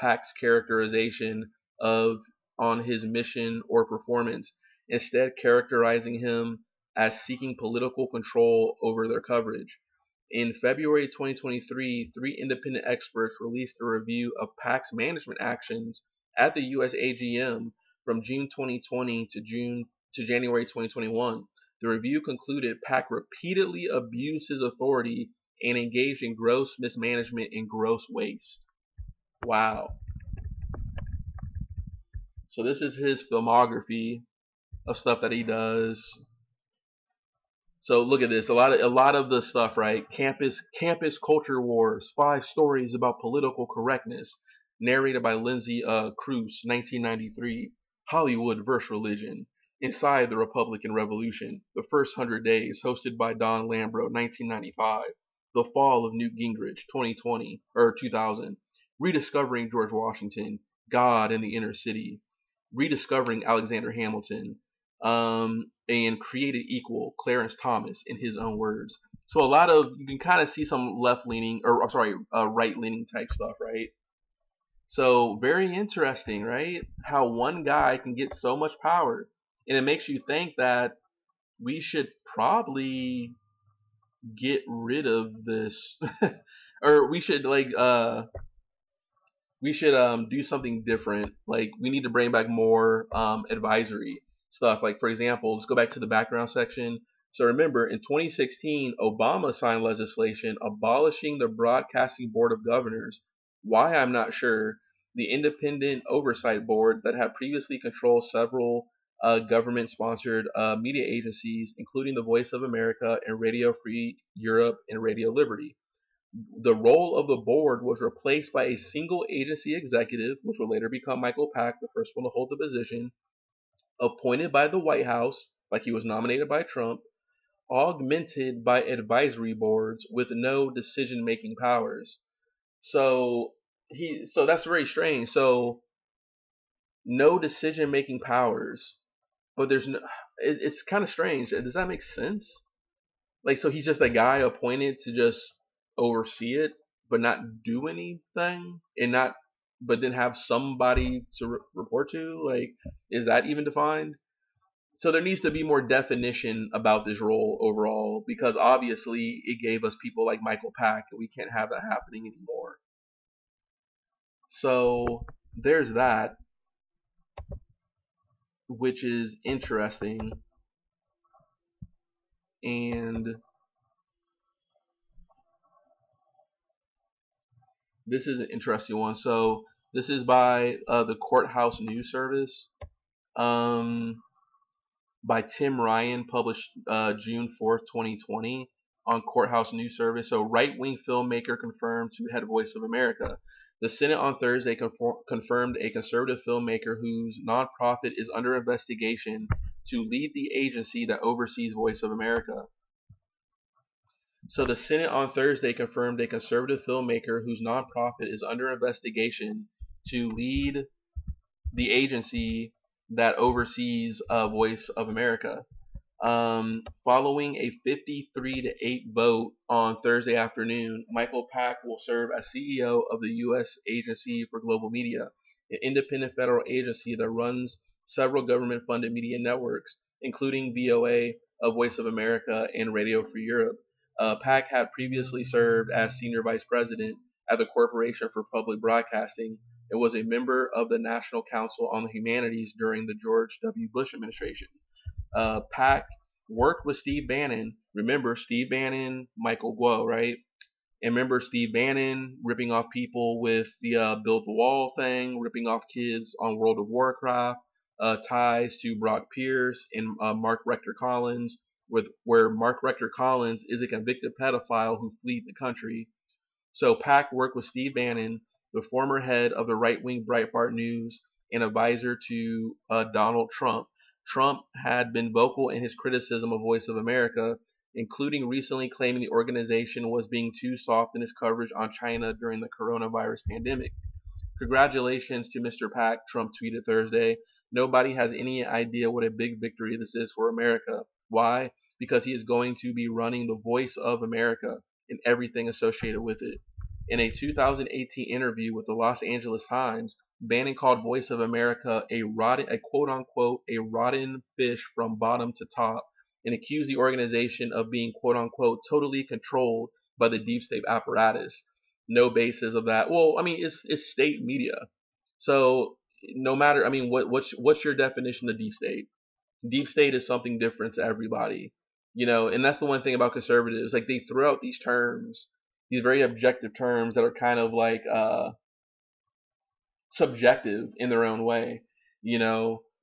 PAC's characterization of on his mission or performance, instead characterizing him as seeking political control over their coverage. In February 2023, three independent experts released a review of PAC's management actions at the USAGM from June 2020 to January 2021. The review concluded PAC repeatedly abused his authority and engaged in gross mismanagement and gross waste. Wow. So this is his filmography of stuff that he does. So look at this. A lot of the stuff, right? Campus culture wars. 5 stories about political correctness. Narrated by Lindsay Cruz, 1993. Hollywood versus religion. Inside the Republican Revolution. The First 100 Days, hosted by Don Lambro, 1995. The Fall of Newt Gingrich, 2000. Rediscovering George Washington. God in the Inner City. Rediscovering Alexander Hamilton. And Created Equal, Clarence Thomas, in his own words. So a lot of, you can kind of see some left-leaning, or I'm sorry, right-leaning type stuff, right? So very interesting, right? How one guy can get so much power. And it makes you think that we should probably get rid of this. Or we should do something different. Like, we need to bring back more advisory stuff. Like, for example, let's go back to the background section. So remember, in 2016, Obama signed legislation abolishing the Broadcasting Board of Governors. Why, I'm not sure. The independent oversight board that had previously controlled several government-sponsored media agencies, including the Voice of America and Radio Free Europe and Radio Liberty. The role of the board was replaced by a single agency executive, which would later become Michael Pack, the first one to hold the position, appointed by the White House, like he was nominated by Trump, augmented by advisory boards with no decision-making powers. So that's very strange. So no decision-making powers, but there's no. It's kind of strange. Does that make sense? Like, so he's just a guy appointed to just oversee it, but not do anything, but then have somebody to report to. Like, is that even defined? So there needs to be more definition about this role overall, because obviously it gave us people like Michael Pack, and we can't have that happening anymore. So there's that, which is interesting. And this is an interesting one. So this is by the Courthouse News Service, by Tim Ryan, published June 4th, 2020 on Courthouse News Service. So right-wing filmmaker confirmed to head Voice of America. The Senate on Thursday confirmed a conservative filmmaker whose nonprofit is under investigation to lead the agency that oversees Voice of America. So the Senate on Thursday confirmed a conservative filmmaker whose nonprofit is under investigation to lead the agency that oversees Voice of America. Following a 53-8 vote on Thursday afternoon, Michael Pack will serve as CEO of the U.S. Agency for Global Media, an independent federal agency that runs several government-funded media networks, including VOA, Voice of America, and Radio Free Europe. Pack had previously served as senior vice president at the Corporation for Public Broadcasting and was a member of the National Council on the Humanities during the George W. Bush administration. Pack worked with Steve Bannon. Remember Steve Bannon, Michael Guo, right? And remember Steve Bannon ripping off people with the Build the Wall thing, ripping off kids on World of Warcraft, ties to Brock Pierce and Mark Rector Collins, where Mark Rector Collins is a convicted pedophile who fled the country. So Pack worked with Steve Bannon, the former head of the right-wing Breitbart News and advisor to Donald Trump. Trump had been vocal in his criticism of Voice of America, including recently claiming the organization was being too soft in its coverage on China during the coronavirus pandemic. Congratulations to Mr. Pack, Trump tweeted Thursday. Nobody has any idea what a big victory this is for America. Why? Because he is going to be running the voice of America and everything associated with it. In a 2018 interview with the Los Angeles Times, Bannon called Voice of America a quote unquote, a rotten fish from bottom to top, and accused the organization of being quote unquote totally controlled by the deep state apparatus. No basis of that. Well, I mean, it's state media. So no matter, I mean, what's your definition of deep state? Deep state is something different to everybody, and that's the one thing about conservatives. Like, they throw out these terms, these very objective terms that are kind of like subjective in their own way.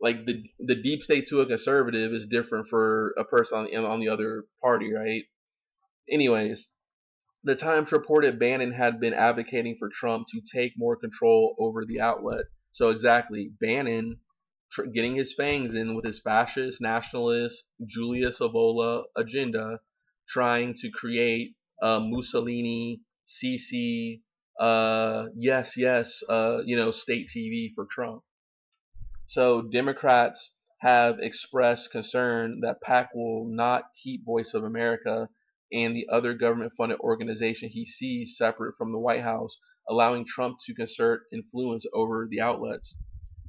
Like the deep state to a conservative is different for a person on the other party, right? Anyways, the Times reported Bannon had been advocating for Trump to take more control over the outlet. So exactly, Bannon getting his fangs in with his fascist, nationalist, Julius Evola agenda, trying to create Mussolini, Sisi, state TV for Trump. So Democrats have expressed concern that PAC will not keep Voice of America and the other government-funded organization he sees separate from the White House, allowing Trump to exert influence over the outlets.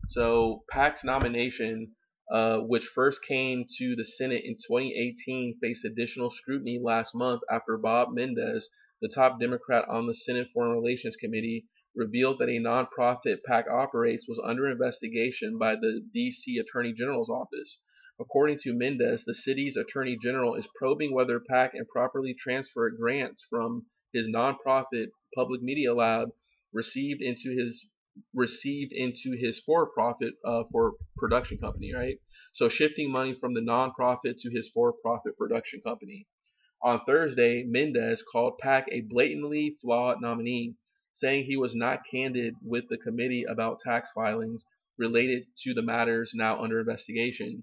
So PAC's nomination, which first came to the Senate in 2018, faced additional scrutiny last month after Bob Mendenez, the top Democrat on the Senate Foreign Relations Committee, revealed that a nonprofit PAC operates was under investigation by the D.C. Attorney General's office. According to Mendes, the city's Attorney General is probing whether PAC improperly transferred grants from his nonprofit Public Media Lab received into his for-profit for production company, right? So shifting money from the nonprofit to his for-profit production company. On Thursday, Mendes called PAC a blatantly flawed nominee, saying he was not candid with the committee about tax filings related to the matters now under investigation.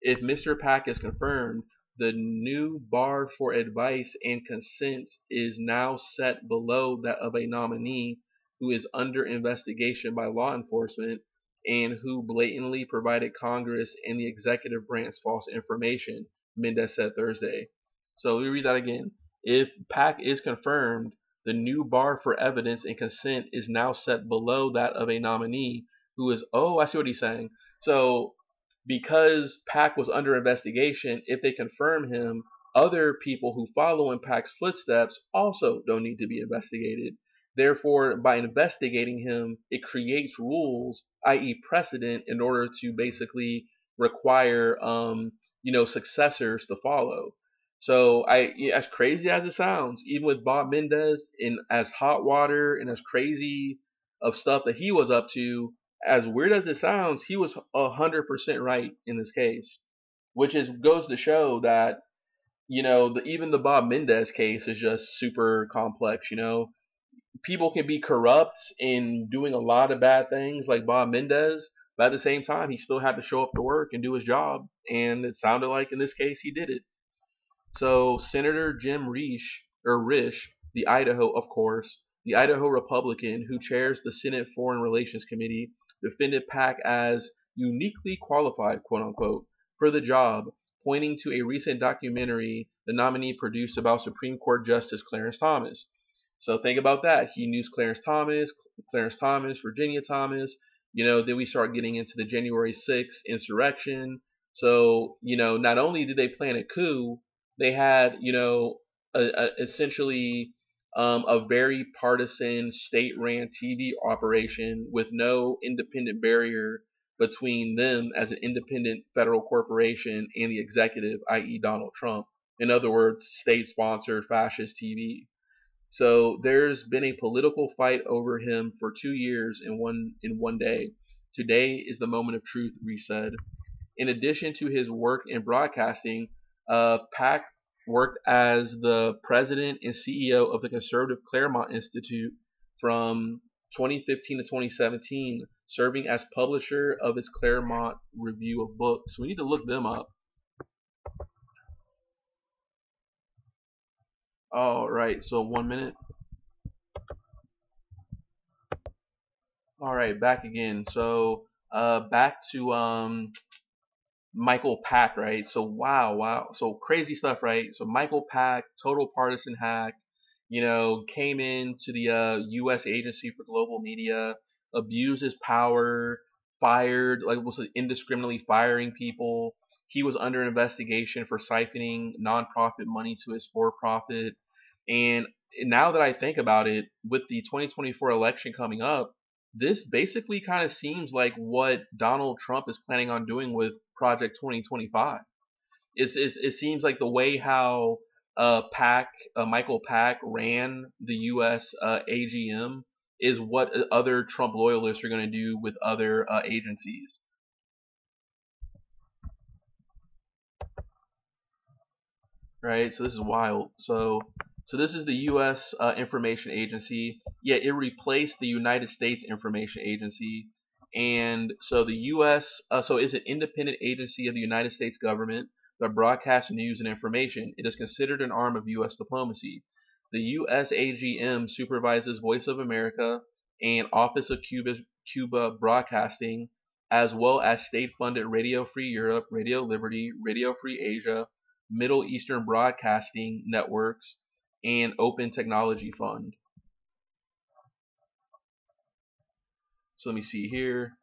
If Mr. PAC is confirmed, the new bar for advice and consent is now set below that of a nominee who is under investigation by law enforcement and who blatantly provided Congress and the executive branch false information, Mendes said Thursday. So let me read that again. If PAC is confirmed, the new bar for evidence and consent is now set below that of a nominee who is, I see what he's saying. So because PAC was under investigation, if they confirm him, other people who follow in PAC's footsteps also don't need to be investigated. Therefore, by investigating him, it creates rules, i.e. precedent, in order to basically require, successors to follow. So, as crazy as it sounds, even with Bob Mendes in as hot water and as crazy of stuff that he was up to, as weird as it sounds, he was 100% right in this case, which goes to show that, even the Bob Mendes case is just super complex. People can be corrupt in doing a lot of bad things like Bob Mendes, but at the same time, he still had to show up to work and do his job. And it sounded like in this case, he did it. So Senator Jim Risch, the Idaho Republican who chairs the Senate Foreign Relations Committee, defended PAC as uniquely qualified, quote unquote, for the job, pointing to a recent documentary the nominee produced about Supreme Court Justice Clarence Thomas. So think about that. He knew Clarence Thomas, Virginia Thomas. Then we start getting into the January 6th insurrection. So, not only did they plan a coup, they had, essentially a very partisan state-ran TV operation with no independent barrier between them as an independent federal corporation and the executive, i.e. Donald Trump. In other words, state-sponsored fascist TV. So there's been a political fight over him for 2 years in one day. Today is the moment of truth, Reese said. In addition to his work in broadcasting, PAC worked as the president and CEO of the conservative Claremont Institute from 2015 to 2017, serving as publisher of its Claremont Review of Books. We need to look them up. All right, so 1 minute. All right, back again. So, back to Michael Pack, right? So wow. So crazy stuff, right? So Michael Pack, total partisan hack, came into the U.S. Agency for Global Media, abused his power, fired, like was indiscriminately firing people. He was under investigation for siphoning nonprofit money to his for-profit. And now that I think about it, with the 2024 election coming up, this basically kind of seems like what Donald Trump is planning on doing with Project 2025. It seems like the way how Michael Pack ran the U.S. AGM is what other Trump loyalists are going to do with other agencies. Right? So this is wild. So this is the U.S. Information Agency. Yeah, it replaced the United States Information Agency, and so the U.S. So is an independent agency of the United States government that broadcasts news and information. It is considered an arm of U.S. diplomacy. The USAGM supervises Voice of America and Office of Cuba Broadcasting, as well as state-funded Radio Free Europe, Radio Liberty, Radio Free Asia, Middle Eastern Broadcasting Networks, and Open Technology Fund. So let me see here.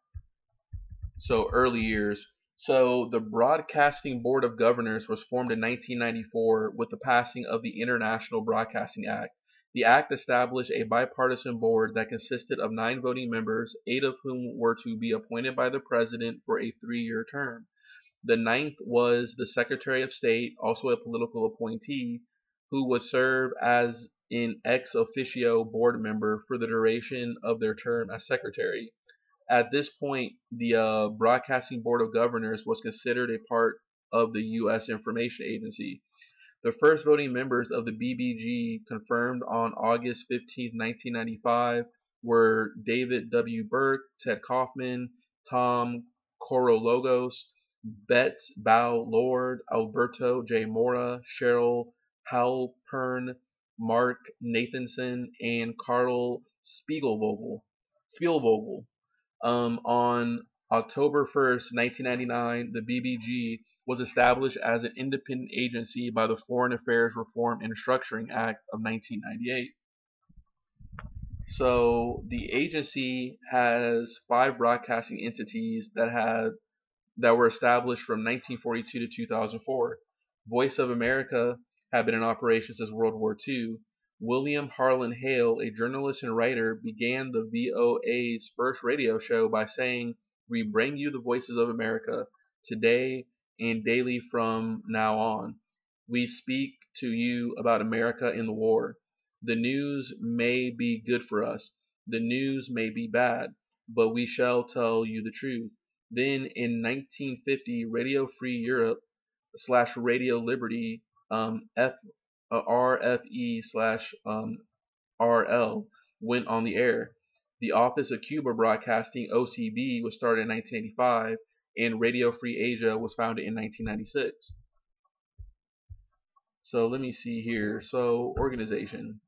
So early years. So the Broadcasting Board of Governors was formed in 1994 with the passing of the International Broadcasting Act. The act established a bipartisan board that consisted of 9 voting members, 8 of whom were to be appointed by the president for a 3-year term. The ninth was the Secretary of State, also a political appointee, who would serve as an ex officio board member for the duration of their term as secretary. At this point, the Broadcasting Board of Governors was considered a part of the U.S. Information Agency. The first voting members of the BBG, confirmed on August 15, 1995, were David W. Burke, Ted Kaufman, Tom Korologos, Betts Bow Lord, Alberto J. Mora, Cheryl Halpern, Mark Nathanson, and Karl Spielvogel. On October 1st, 1999, the BBG was established as an independent agency by the Foreign Affairs Reform and Structuring Act of 1998. So the agency has 5 broadcasting entities that were established from 1942 to 2004. Voice of America had been in operation since World War II. William Harlan Hale, a journalist and writer, began the VOA's first radio show by saying, "We bring you the voices of America today and daily from now on. We speak to you about America in the war. The news may be good for us. The news may be bad, but we shall tell you the truth." Then in 1950, Radio Free Europe / Radio Liberty, RFE / RL, went on the air. The Office of Cuba Broadcasting, OCB, was started in 1985, and Radio Free Asia was founded in 1996. So let me see here. So organization.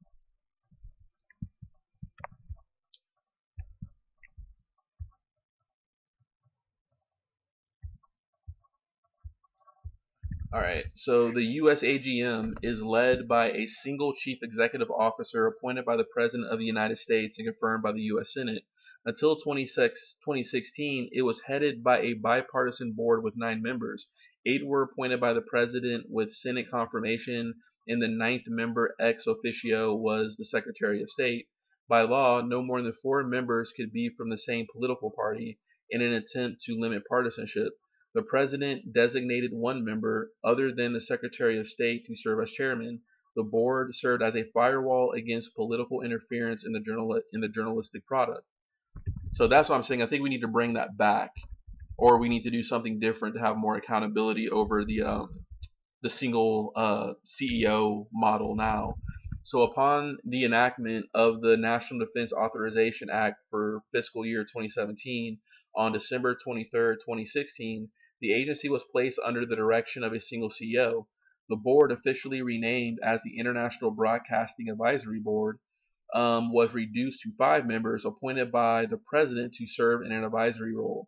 All right. So the USAGM is led by a single chief executive officer appointed by the President of the United States and confirmed by the U.S. Senate. Until 2016, it was headed by a bipartisan board with 9 members. 8 were appointed by the President with Senate confirmation, and the ninth member ex officio was the Secretary of State. By law, no more than 4 members could be from the same political party in an attempt to limit partisanship. The President designated 1 member, other than the Secretary of State, to serve as chairman. The board served as a firewall against political interference in the journalistic product. So that's what I'm saying. I think we need to bring that back, or we need to do something different to have more accountability over the single CEO model now. So upon the enactment of the National Defense Authorization Act for fiscal year 2017 on December 23rd, 2016, the agency was placed under the direction of a single CEO. the board, officially renamed as the International Broadcasting Advisory Board, was reduced to 5 members appointed by the president to serve in an advisory role.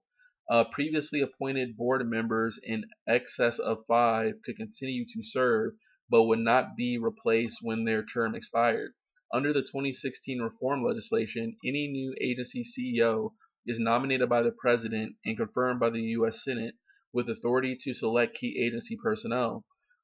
Previously appointed board members in excess of 5 could continue to serve, but would not be replaced when their term expired. Under the 2016 reform legislation, any new agency CEO is nominated by the president and confirmed by the U.S. Senate with authority to select key agency personnel.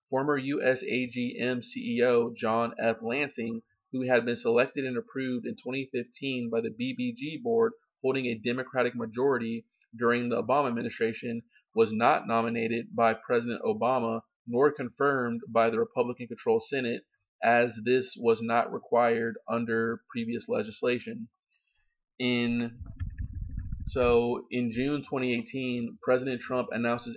Former USAGM CEO John F. Lansing, who had been selected and approved in 2015 by the BBG board holding a Democratic majority during the Obama administration, was not nominated by President Obama nor confirmed by the Republican-controlled Senate, as this was not required under previous legislation. In June 2018, President Trump announced his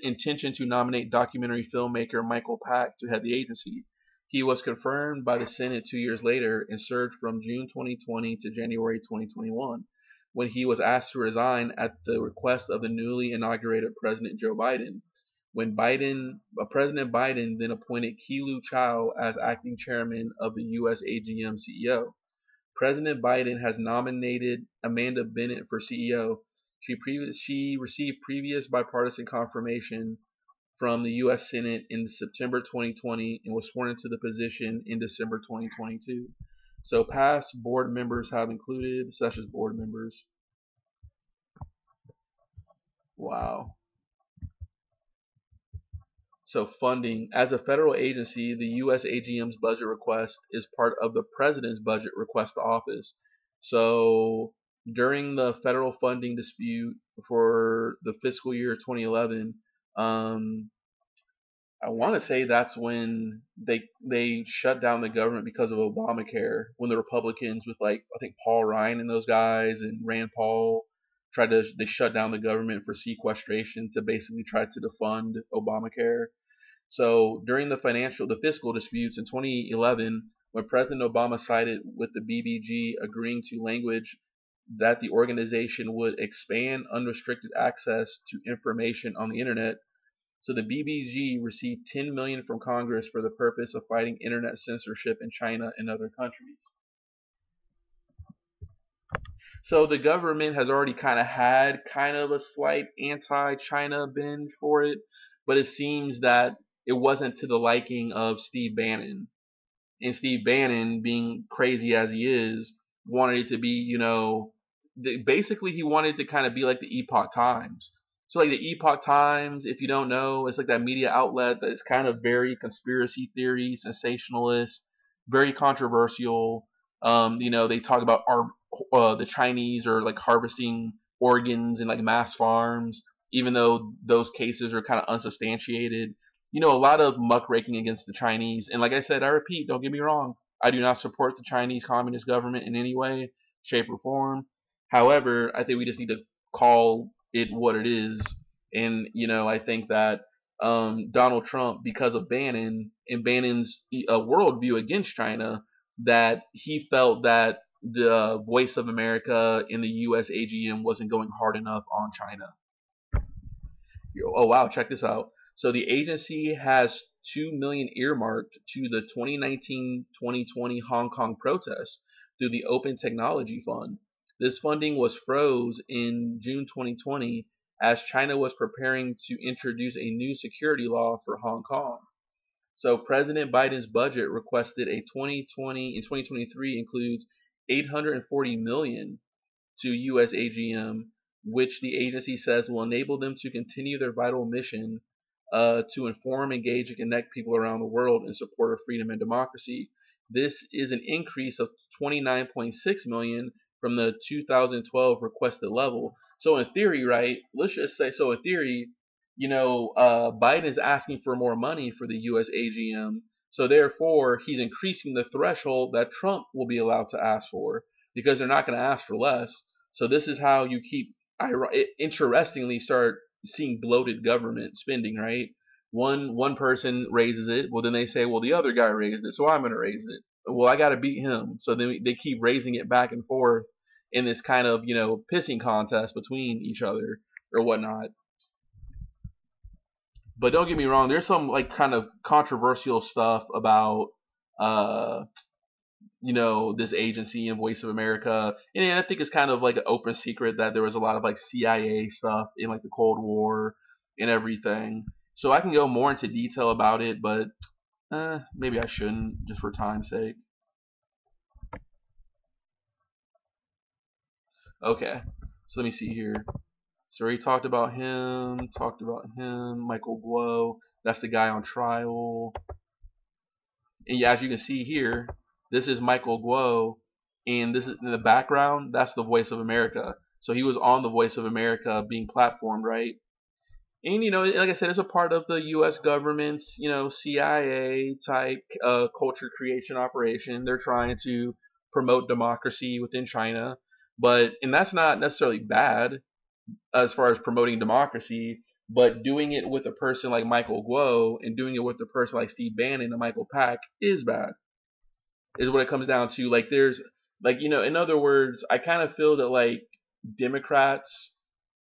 intention to nominate documentary filmmaker Michael Pack to head the agency. He was confirmed by the Senate 2 years later and served from June 2020 to January 2021, when he was asked to resign at the request of the newly inaugurated President Joe Biden. When President Biden then appointed Kelu Chao as acting chairman of the USAGM CEO. President Biden has nominated Amanda Bennett for CEO. She received previous bipartisan confirmation from the U.S. Senate in September 2020 and was sworn into the position in December 2022. So past board members have included, such as board members. Wow. So funding. As a federal agency, the USAGM's budget request is part of the President's budget request office. So during the federal funding dispute for the fiscal year 2011, I want to say that's when they shut down the government because of Obamacare, when the Republicans with I think Paul Ryan and those guys and Rand Paul they shut down the government for sequestration to basically try to defund Obamacare. So during the fiscal disputes in 2011, when President Obama sided with the BBG, agreeing to language that the organization would expand unrestricted access to information on the internet. So the BBG received $10 million from Congress for the purpose of fighting internet censorship in China and other countries. So the government has already had a slight anti-China bend for it, but it seems that it wasn't to the liking of Steve Bannon. And Steve Bannon, being crazy as he is, wanted it to be, basically he wanted to be like the Epoch Times. So the Epoch Times, if you don't know, it's like that media outlet that is very conspiracy theory, sensationalist, very controversial. They talk about the Chinese are harvesting organs in mass farms, even though those cases are unsubstantiated. A lot of muckraking against the Chinese. And like I said, I repeat, don't get me wrong, I do not support the Chinese Communist government in any way, shape, or form. However, I think we just need to call it what it is. And, I think that Donald Trump, because of Bannon and Bannon's worldview against China, that he felt that the voice of America in the USAGM wasn't going hard enough on China. Oh, wow, check this out. So the agency has $2 million earmarked to the 2019-2020 Hong Kong protests through the Open Technology Fund. This funding was froze in June 2020 as China was preparing to introduce a new security law for Hong Kong. So President Biden's budget requested in 2023 includes $840 million to USAGM, which the agency says will enable them to continue their vital mission to inform, engage, and connect people around the world in support of freedom and democracy. This is an increase of $29.6 million from the 2012 requested level. So in theory, right, let's just say, so in theory, Biden is asking for more money for the USAGM. So therefore, he's increasing the threshold that Trump will be allowed to ask for, because they're not going to ask for less. So this is how you interestingly start seeing bloated government spending, right? One person raises it, well then they say, well the other guy raised it, so I'm going to raise it. Well, I got to beat him. So then they keep raising it back and forth in this pissing contest between each other or whatnot. But don't get me wrong, there's some like kind of controversial stuff about uh this agency and Voice of America. And I think it's kind of like an open secret that there was a lot of like CIA stuff in like the Cold War and everything. So I can go more into detail about it, but maybe I shouldn't, just for time's sake. Okay, so let me see here. So we talked about him, Michael Guo. That's the guy on trial. And yeah, as you can see here, this is Michael Guo, and this is in the background. That's the Voice of America. So he was on the Voice of America being platformed, right? And like I said, it's a part of the U.S. government's CIA type culture creation operation. They're trying to promote democracy within China, and that's not necessarily bad as far as promoting democracy. But doing it with a person like Michael Guo and doing it with a person like Steve Bannon and Michael Pack is bad. Is what it comes down to. Like there's in other words, I kind of feel that like Democrats,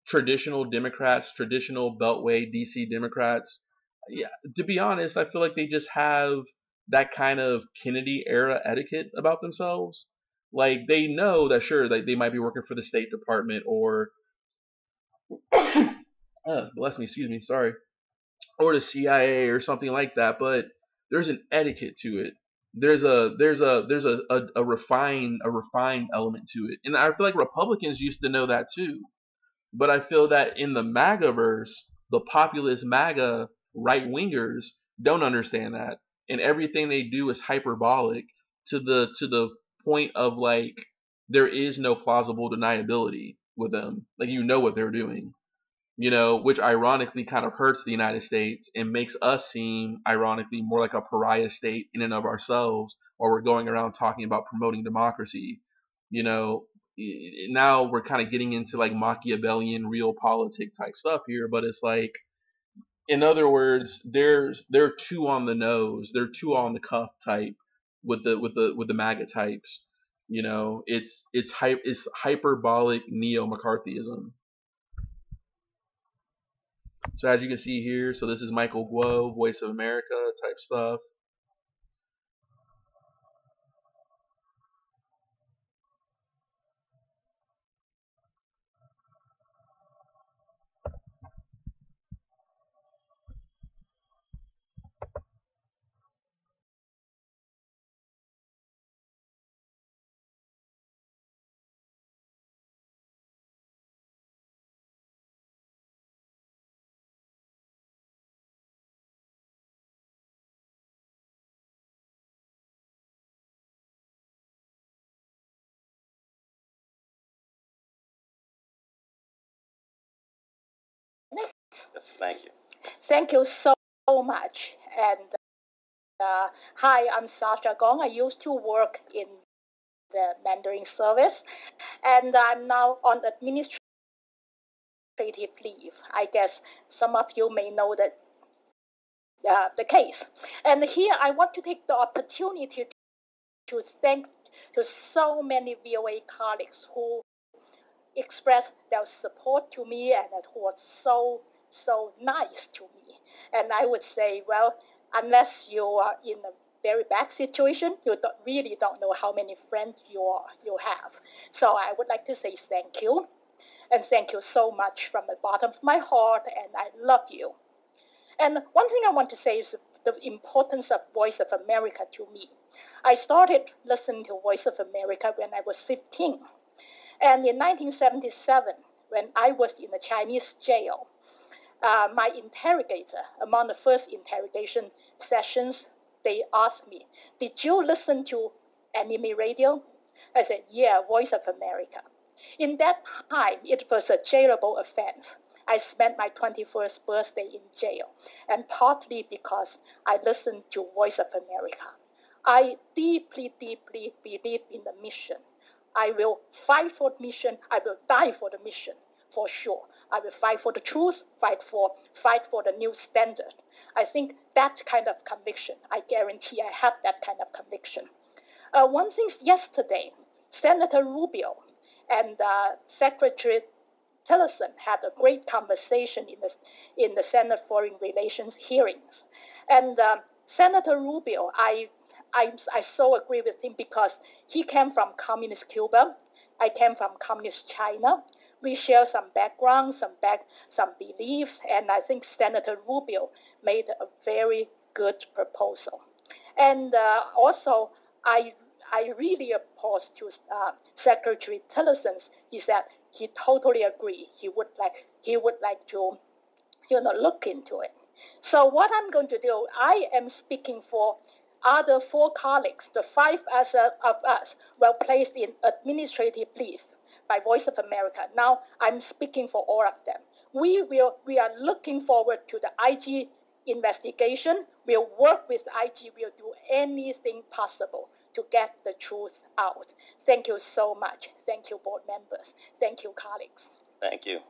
traditional Democrats, traditional Beltway DC Democrats, yeah, to be honest, I feel like they just have that kind of Kennedy era etiquette about themselves. Like they know that sure they might be working for the State Department or bless me, excuse me, sorry, or the CIA or something like that, but there's an etiquette to it. There's a refined element to it, and I feel like Republicans used to know that too. But I feel that in the MAGAverse, the populist MAGA right wingers don't understand that, and everything they do is hyperbolic to the point of like there is no plausible deniability with them. Like what they're doing, which ironically kind of hurts the United States and makes us seem ironically more like a pariah state in and of ourselves, while we're going around talking about promoting democracy. You know, now we're kind of getting into like Machiavellian realpolitik type stuff here, but it's like, in other words, they're too on the nose, they're too on the cuff type with the MAGA types. It's hyperbolic neo McCarthyism. So as you can see here, so this is Michael Guo, Voice of America type stuff. Thank you. Thank you so much. And hi, I'm Sasha Gong. I used to work in the Mandarin Service, and I'm now on administrative leave. I guess some of you may know that the case. And here I want to take the opportunity to thank to so many VOA colleagues who expressed their support to me and who was so nice to me. And I would say, well, unless you are in a very bad situation, you really don't know how many friends you have. So I would like to say thank you. And thank you so much from the bottom of my heart, and I love you. And one thing I want to say is the importance of Voice of America to me. I started listening to Voice of America when I was 15. And in 1977, when I was in a Chinese jail, my interrogator, among the first interrogation sessions, they asked me, "Did you listen to enemy radio?" I said, "Yeah, Voice of America." In that time, it was a jailable offense. I spent my 21st birthday in jail, and partly because I listened to Voice of America. I deeply, deeply believe in the mission. I will fight for the mission. I will die for the mission, for sure. I will fight for the truth, fight for the new standard. I think that kind of conviction, I guarantee I have that kind of conviction. One thing yesterday, Senator Rubio and Secretary Tillerson had a great conversation in the Senate Foreign Relations hearings. And Senator Rubio, I so agree with him because he came from communist Cuba. I came from communist China. We share some background, some beliefs, and I think Senator Rubio made a very good proposal. And also, I really oppose to Secretary Tillerson. He said he totally agree. He would like to, look into it. So what I'm going to do, I am speaking for other 4 colleagues. The 5 of us were placed in administrative leave by Voice of America. Now I'm speaking for all of them. We are looking forward to the IG investigation. We'll work with IG. We'll do anything possible to get the truth out. Thank you so much. Thank you, board members. Thank you, colleagues. Thank you.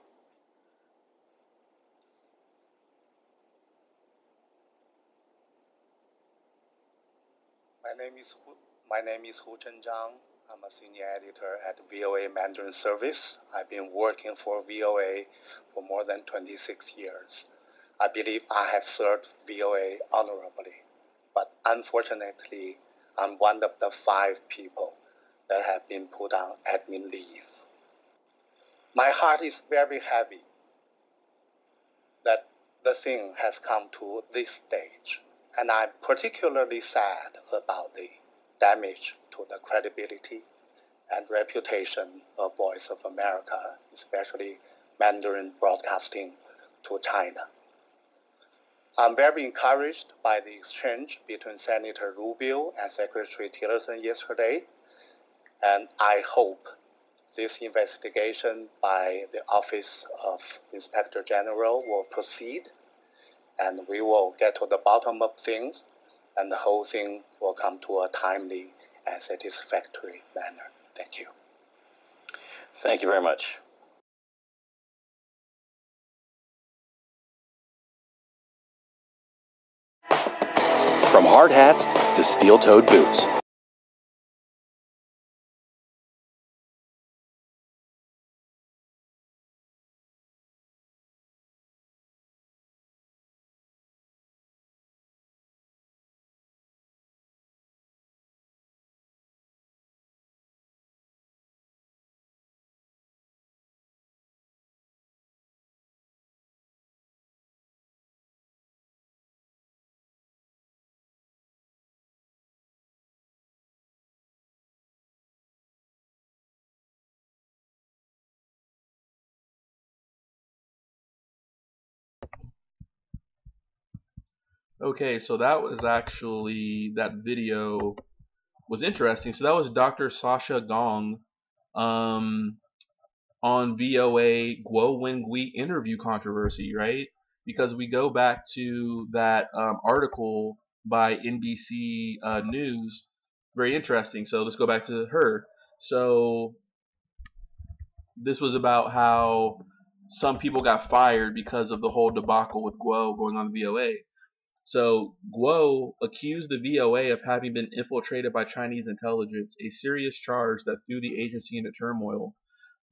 My name is Huchen Zhang. I'm a senior editor at VOA Mandarin Service. I've been working for VOA for more than 26 years. I believe I have served VOA honorably, but unfortunately, I'm one of the 5 people that have been put on admin leave. My heart is very heavy that the thing has come to this stage, and I'm particularly sad about the damage to the credibility and reputation of Voice of America, especially Mandarin broadcasting to China. I'm very encouraged by the exchange between Senator Rubio and Secretary Tillerson yesterday, and I hope this investigation by the Office of Inspector General will proceed, and we will get to the bottom of things, and the whole thing will come to a timely and satisfactory manner. Thank you. Thank you very much. From hard hats to steel-toed boots. Okay, so that video was interesting. So that was Dr. Sasha Gong on VOA Guo Wengui interview controversy, right? Because we go back to that article by NBC News, very interesting. So let's go back to her. So this was about how some people got fired because of the whole debacle with Guo going on the VOA. So Guo accused the VOA of having been infiltrated by Chinese intelligence, a serious charge that threw the agency into turmoil.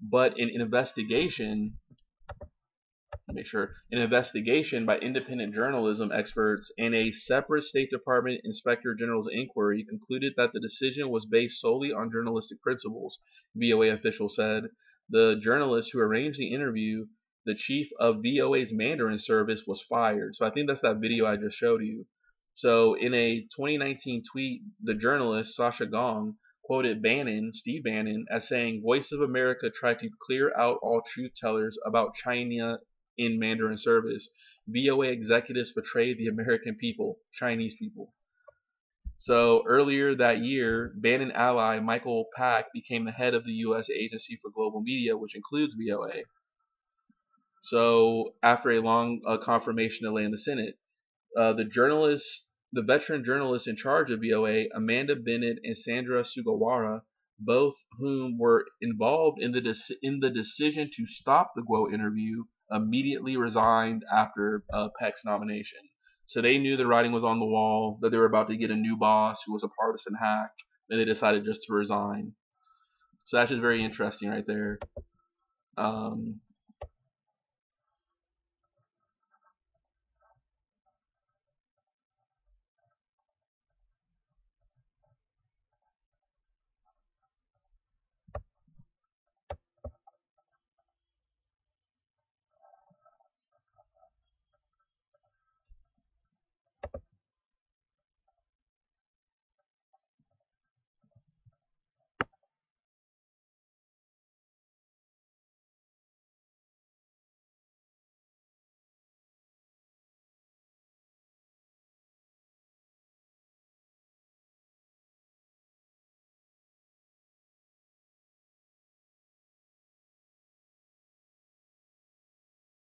But an investigation by independent journalism experts and a separate State Department Inspector General's inquiry concluded that the decision was based solely on journalistic principles, VOA officials said. The journalist who arranged the interview, the chief of VOA's Mandarin Service, was fired. So I think that's that video I just showed you. So in a 2019 tweet, the journalist, Sasha Gong, quoted Steve Bannon, as saying, "Voice of America tried to clear out all truth tellers about China in Mandarin Service. VOA executives betrayed the American people, Chinese people." So earlier that year, Bannon ally Michael Pack became the head of the U.S. Agency for Global Media, which includes VOA. So after a long confirmation delay in the Senate, the veteran journalists in charge of VOA, Amanda Bennett and Sandra Sugawara, both whom were involved in the decision to stop the Guo interview, immediately resigned after Peck's nomination. So they knew the writing was on the wall, that they were about to get a new boss who was a partisan hack, and they decided just to resign. So that's just very interesting right there.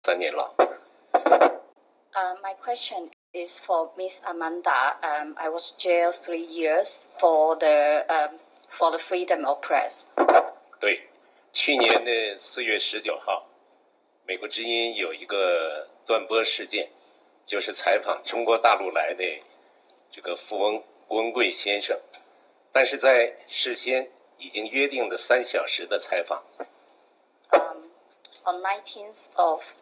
3年牢。My question is for Miss Amanda. I was jailed 3 years for the freedom of press. 对，去年的4月19号，美国之音有一个断播事件，就是采访中国大陆来的这个富翁温贵先生，但是在事先已经约定的3小时的采访。On 19th of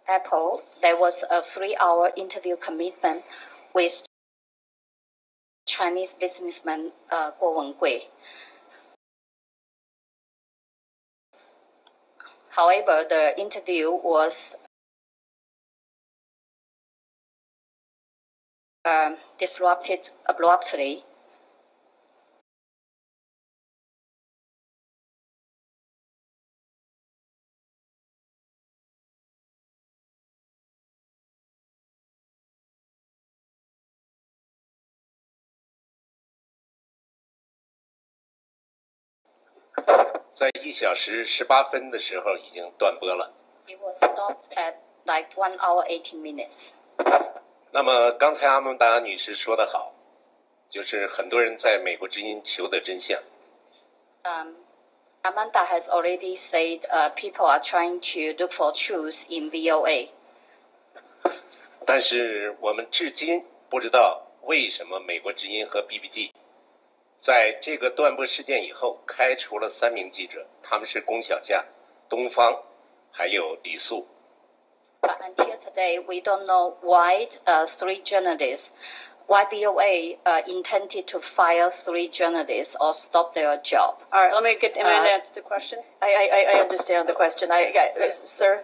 April, there was a 3-hour interview commitment with Chinese businessman Guo Wengui. However, the interview was disrupted abruptly.在1小时18分的时候已经断播了。It was stopped at like 1 hour 18 minutes. 那么刚才阿曼达女士说得好，就是很多人在美国之音求得真相。Amanda has already said people are trying to look for truth in VOA. 但是我们至今不知道为什么美国之音和 BBG 在这个断播事件以后开除了3名记者，他们是龚小夏、东方，还有李素。Until today, we don't know why 3 journalists, why VOA intended to fire 3 journalists or stop their job. All right, let me answer the question. I understand the question. Sir,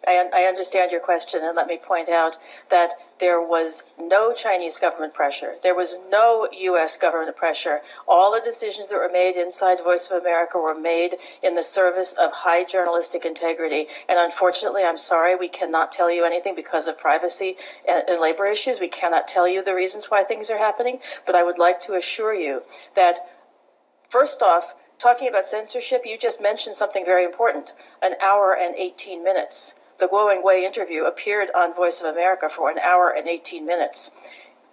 I understand your question, and let me point out that there was no Chinese government pressure. There was no U.S. government pressure. All the decisions that were made inside Voice of America were made in the service of high journalistic integrity. And unfortunately, I'm sorry, we cannot tell you anything because of privacy and labor issues. We cannot tell you the reasons why things are happening. But I would like to assure you that, first off, talking about censorship, you just mentioned something very important, 1 hour and 18 minutes. The Guo Wengui interview appeared on Voice of America for 1 hour and 18 minutes.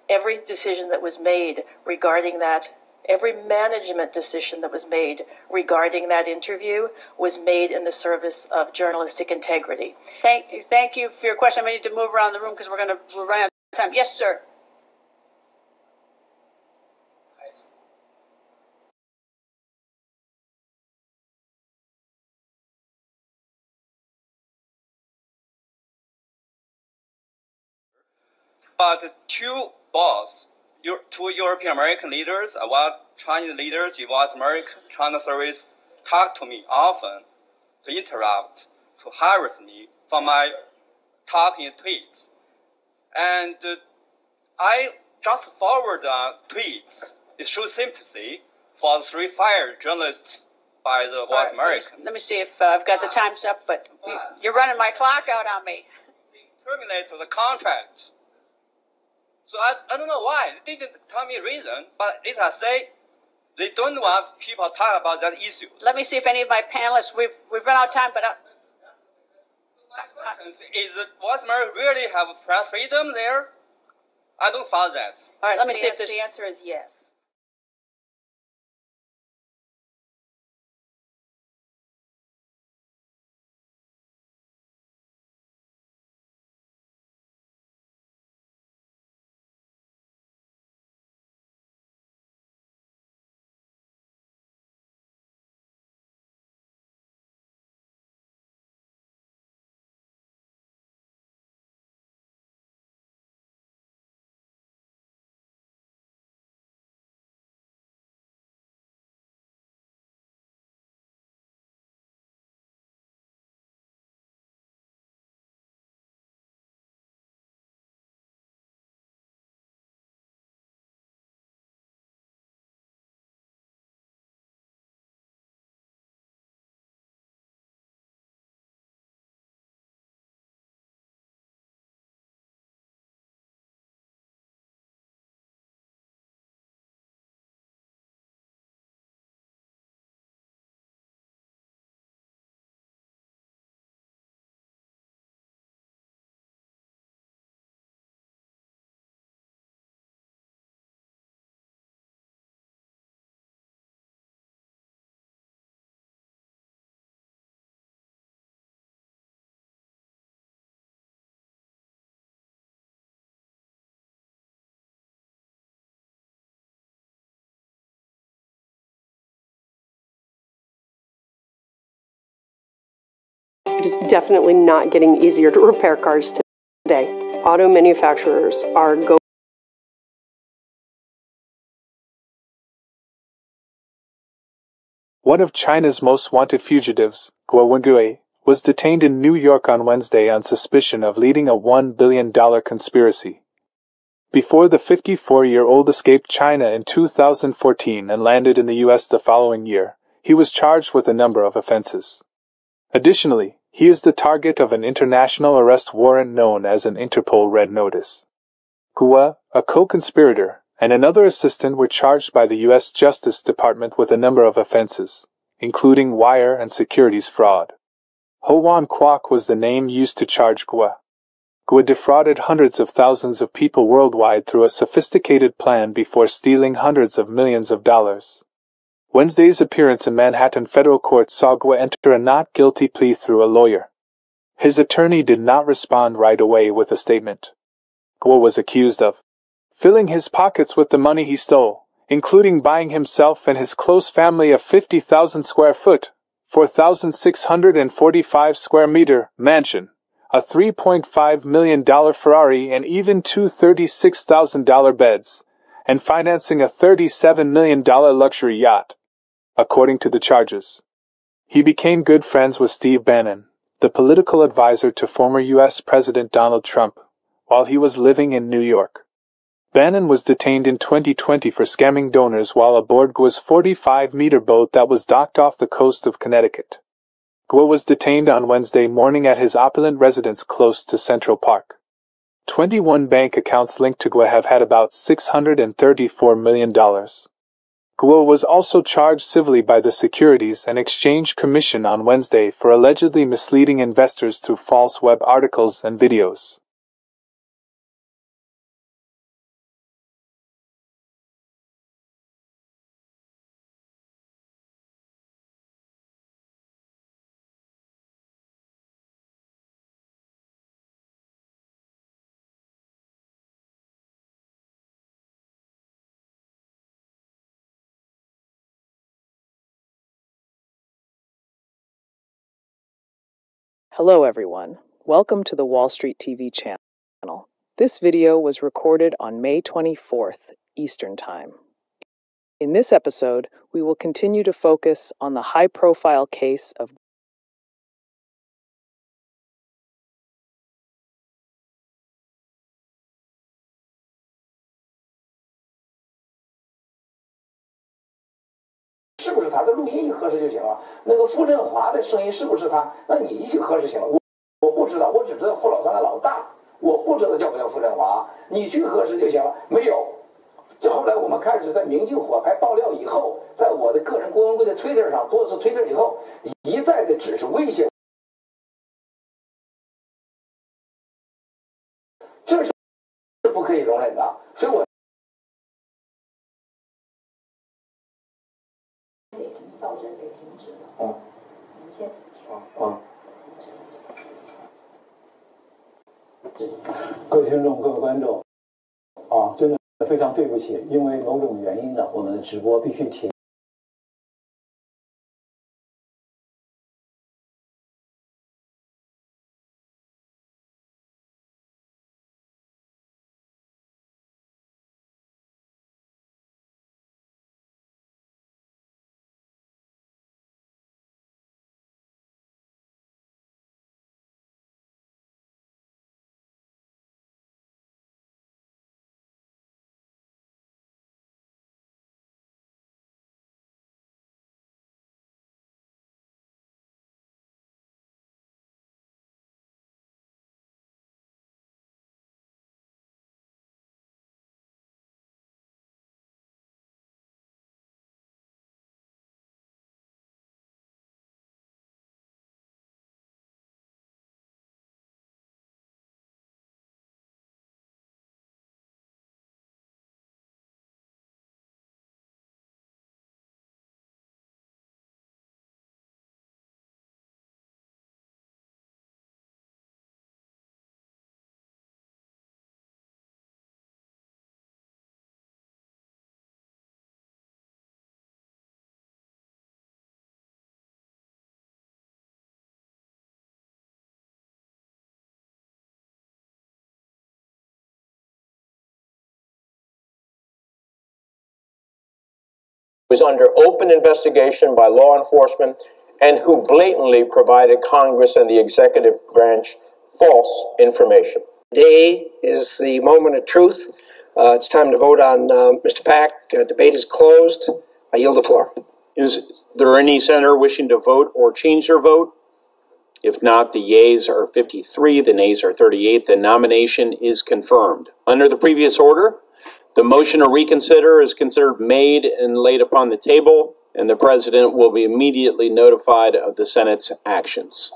Every decision that was made regarding that, every management decision that was made regarding that interview was made in the service of journalistic integrity. Thank you for your question. I need to move around the room because we're running out of time. Yes, sir. But two European American leaders, one Chinese leaders in US American China service, talk to me often to interrupt, to harass me for my talking tweets. And I just forward tweets. It shows sympathy for the 3 fired journalists by the US American. Let me see if I've got the times up, but you're running my clock out on me. Terminate the contract. So I don't know why. They didn't tell me reason, but as I say, they don't want people to talk about that issue. Let me see if any of my panelists, we've run out of time, but Is the US America really have press freedom there? I don't find that. all right, let me see if there's... The answer is yes. It is definitely not getting easier to repair cars today. Auto manufacturers are going. One of China's most wanted fugitives, Guo Wengui, was detained in New York on Wednesday on suspicion of leading a $1 billion conspiracy. Before the 54-year-old escaped China in 2014 and landed in the U.S. the following year, he was charged with a number of offenses. Additionally, he is the target of an international arrest warrant known as an Interpol Red Notice. Guo, a co-conspirator, and another assistant were charged by the U.S. Justice Department with a number of offenses, including wire and securities fraud. Ho Wan Kwok was the name used to charge Guo. Guo defrauded hundreds of thousands of people worldwide through a sophisticated plan before stealing hundreds of millions of dollars. Wednesday's appearance in Manhattan federal court saw Guo enter a not guilty plea through a lawyer. His attorney did not respond right away with a statement. Guo was accused of filling his pockets with the money he stole, including buying himself and his close family a 50,000 square foot, 4,645 square meter mansion, a $3.5 million Ferrari, and even two $36,000 beds, and financing a $37 million luxury yacht, according to the charges. He became good friends with Steve Bannon, the political advisor to former U.S. President Donald Trump, while he was living in New York. Bannon was detained in 2020 for scamming donors while aboard Guo's 45-meter boat that was docked off the coast of Connecticut. Guo was detained on Wednesday morning at his opulent residence close to Central Park. 21 bank accounts linked to Guo have had about $634 million. Guo was also charged civilly by the Securities and Exchange Commission on Wednesday for allegedly misleading investors through false web articles and videos. Hello everyone, welcome to the Wall Street TV channel. This video was recorded on May 24th, Eastern Time. In this episode, we will continue to focus on the high-profile case of是不是他的录音一核实就行了？那个傅振华的声音是不是他？那你一起核实行了。我不知道，我只知道傅老三的老大，我不知道叫不叫傅振华，你去核实就行了。没有。这后来我们开始在明镜火牌爆料以后，在我的个人郭文贵的推特上多次推特以后，一再的只是威胁，这是不可以容忍的。所以我。到这给停止了。我们先停止。各位听众、各位观众，真的非常对不起，因为某种原因呢，我们的直播必须停。was under open investigation by law enforcement and who blatantly provided Congress and the executive branch false information. Today is the moment of truth. It's time to vote on Mr. Pak. Debate is closed. I yield the floor. Is there any senator wishing to vote or change their vote? If not, the yeas are 53, the nays are 38. The nomination is confirmed. Under the previous order, the motion to reconsider is considered made and laid upon the table, and the President will be immediately notified of the Senate's actions.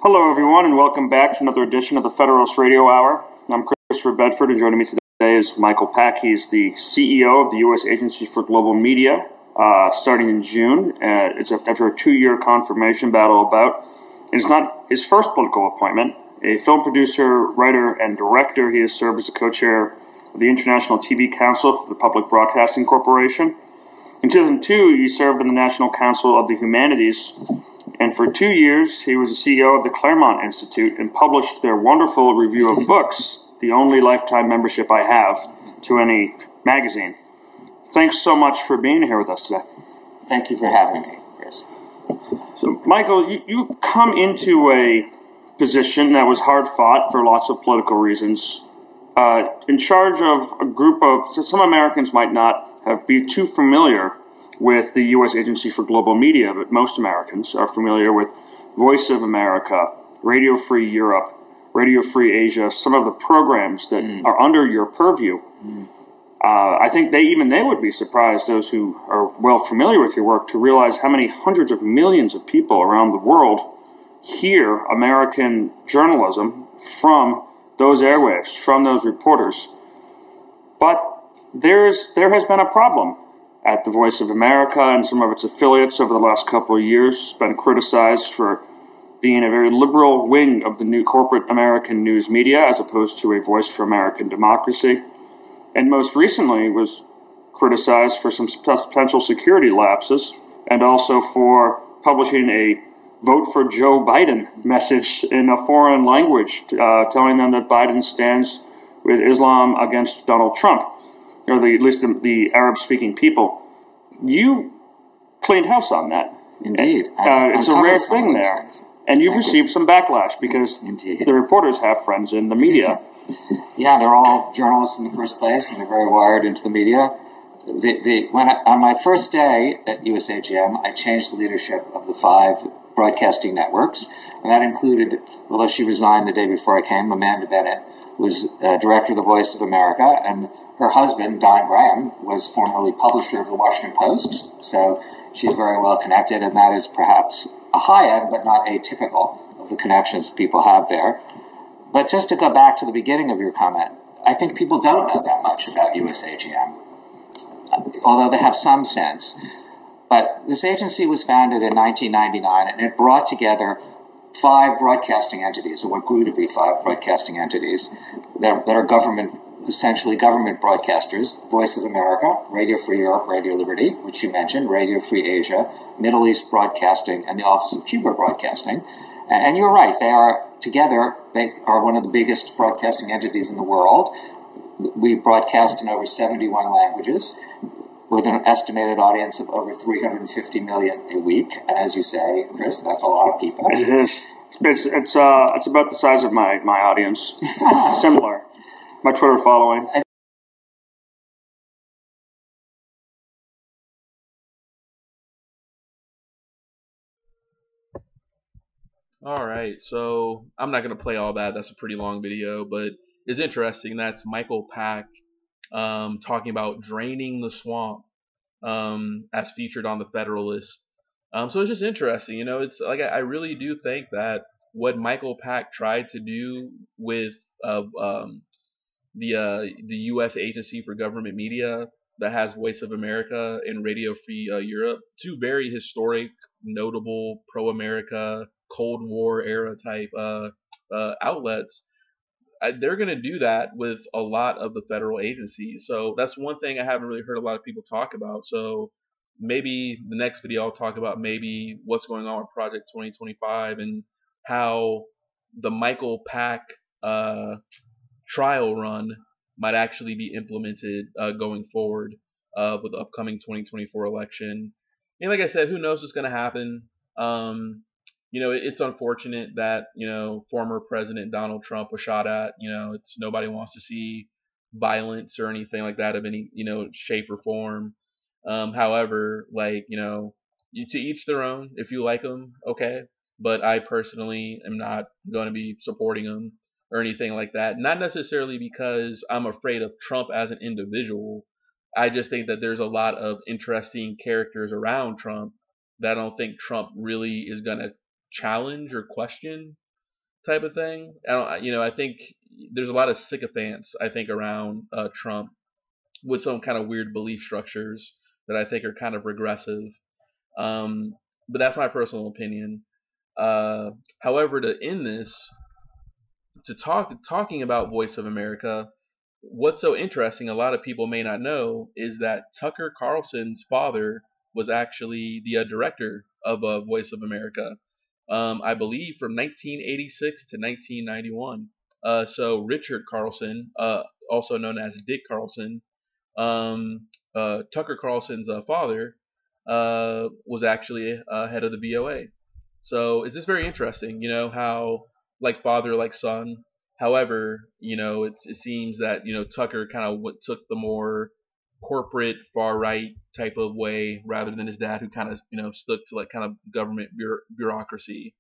Hello, everyone, and welcome back to another edition of the Federalist Radio Hour. I'm Christopher Bedford, and joining me today is Michael Pak. He's the CEO of the U.S. Agency for Global Media, starting in June. It's after a 2-year confirmation battle about, and it's not his first political appointment. A film producer, writer, and director, he has served as a co-chair of the International TV Council for the Public Broadcasting Corporation. In 2002, he served on the National Council of the Humanities, and for 2 years, he was the CEO of the Claremont Institute and published their wonderful review of books, the only lifetime membership I have to any magazine. Thanks so much for being here with us today. Thank you for having me, Chris. So, Michael, you come into a position that was hard-fought for lots of political reasons, in charge of a group of, so some Americans might not be too familiar with the U.S. Agency for Global Media, but most Americans are familiar with Voice of America, Radio Free Europe, Radio Free Asia, some of the programs that are under your purview. I think they would be surprised, those who are well familiar with your work, to realize how many hundreds of millions of people around the world hear American journalism from those airwaves, from those reporters. But there has been a problem at the Voice of America and some of its affiliates over the last couple of years. It's been criticized for being a very liberal wing of the new corporate American news media as opposed to a voice for American democracy. And most recently was criticized for some potential security lapses and also for publishing a vote for Joe Biden message in a foreign language, telling them that Biden stands with Islam against Donald Trump, or at least the Arab-speaking people. You cleaned house on that. Indeed. It's a rare thing there. And you've received some backlash because the reporters have friends in the media. Yeah, they're all journalists in the first place, and they're very wired into the media. On my first day at USAGM, I changed the leadership of the 5 broadcasting networks, and that included, although she resigned the day before I came, Amanda Bennett, who was director of the Voice of America, and her husband, Don Graham, was formerly publisher of the Washington Post, so she's very well connected, and that is perhaps a high end, but not atypical of the connections people have there. But just to go back to the beginning of your comment, I think people don't know that much about USAGM, although they have some sense. But this agency was founded in 1999, and it brought together 5 broadcasting entities, or what grew to be 5 broadcasting entities, that are essentially government broadcasters: Voice of America, Radio Free Europe, Radio Liberty, which you mentioned, Radio Free Asia, Middle East Broadcasting, and the Office of Cuba Broadcasting. And you're right, they are together, they are one of the biggest broadcasting entities in the world. We broadcast in over 71 languages, with an estimated audience of over 350 million a week. And as you say, Chris, that's a lot of people. It is. It's about the size of my audience. Similar. My Twitter following. Alright, so I'm not going to play all that. That's a pretty long video, but it's interesting. That's Michael Pak talking about draining the swamp, as featured on the Federalist. So it's just interesting, you know. It's like I really do think that what Michael Pack tried to do with the U.S. Agency for Government Media that has Voice of America and Radio Free Europe, two very historic, notable pro-America, Cold War era type outlets. They're going to do that with a lot of the federal agencies. So that's one thing I haven't really heard a lot of people talk about. So maybe the next video I'll talk about maybe what's going on with Project 2025 and how the Michael Pack trial run might actually be implemented going forward with the upcoming 2024 election. And like I said, who knows what's going to happen? You know, it's unfortunate that, you know, former President Donald Trump was shot at. You know, it's nobody wants to see violence or anything like that of any, you know, shape or form. However, like, you know, to each their own. If you like them, okay. But I personally am not going to be supporting them or anything like that. Not necessarily because I'm afraid of Trump as an individual. I just think that there's a lot of interesting characters around Trump that I don't think Trump really is going to challenge or question, type of thing. I think there's a lot of sycophants, I think, around Trump with some kind of weird belief structures that I think are kind of regressive. But that's my personal opinion. However, to end this, talking about Voice of America, what's so interesting, a lot of people may not know, is that Tucker Carlson's father was actually the director of Voice of America. I believe from 1986 to 1991. So Richard Carlson, also known as Dick Carlson, Tucker Carlson's father, was actually head of the VOA. So it's just very interesting, you know, how like father, like son. However, you know, it seems that, you know, Tucker kind of took the more corporate far right type of way rather than his dad, who kind of, you know, stuck to like kind of government bureaucracy.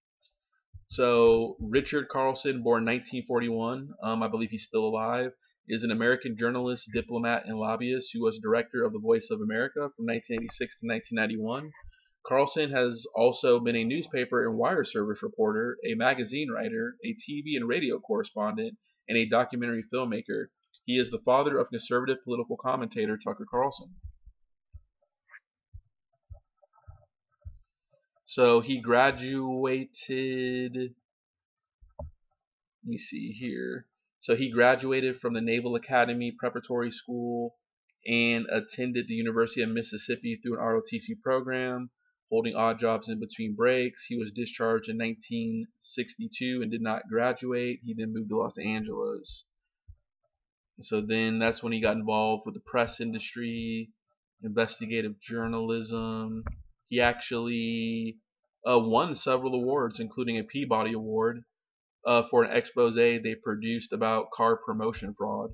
So Richard Carlson, born 1941, I believe he's still alive, is an American journalist, diplomat, and lobbyist who was director of the Voice of America from 1986 to 1991. Carlson has also been a newspaper and wire service reporter, a magazine writer, a TV and radio correspondent, and a documentary filmmaker. He is the father of conservative political commentator Tucker Carlson. So he graduated, let me see here. So he graduated from the Naval Academy Preparatory School and attended the University of Mississippi through an ROTC program, holding odd jobs in between breaks. He was discharged in 1962 and did not graduate. He then moved to Los Angeles. So then that's when he got involved with the press industry, investigative journalism. He actually won several awards, including a Peabody Award for an expose they produced about car promotion fraud.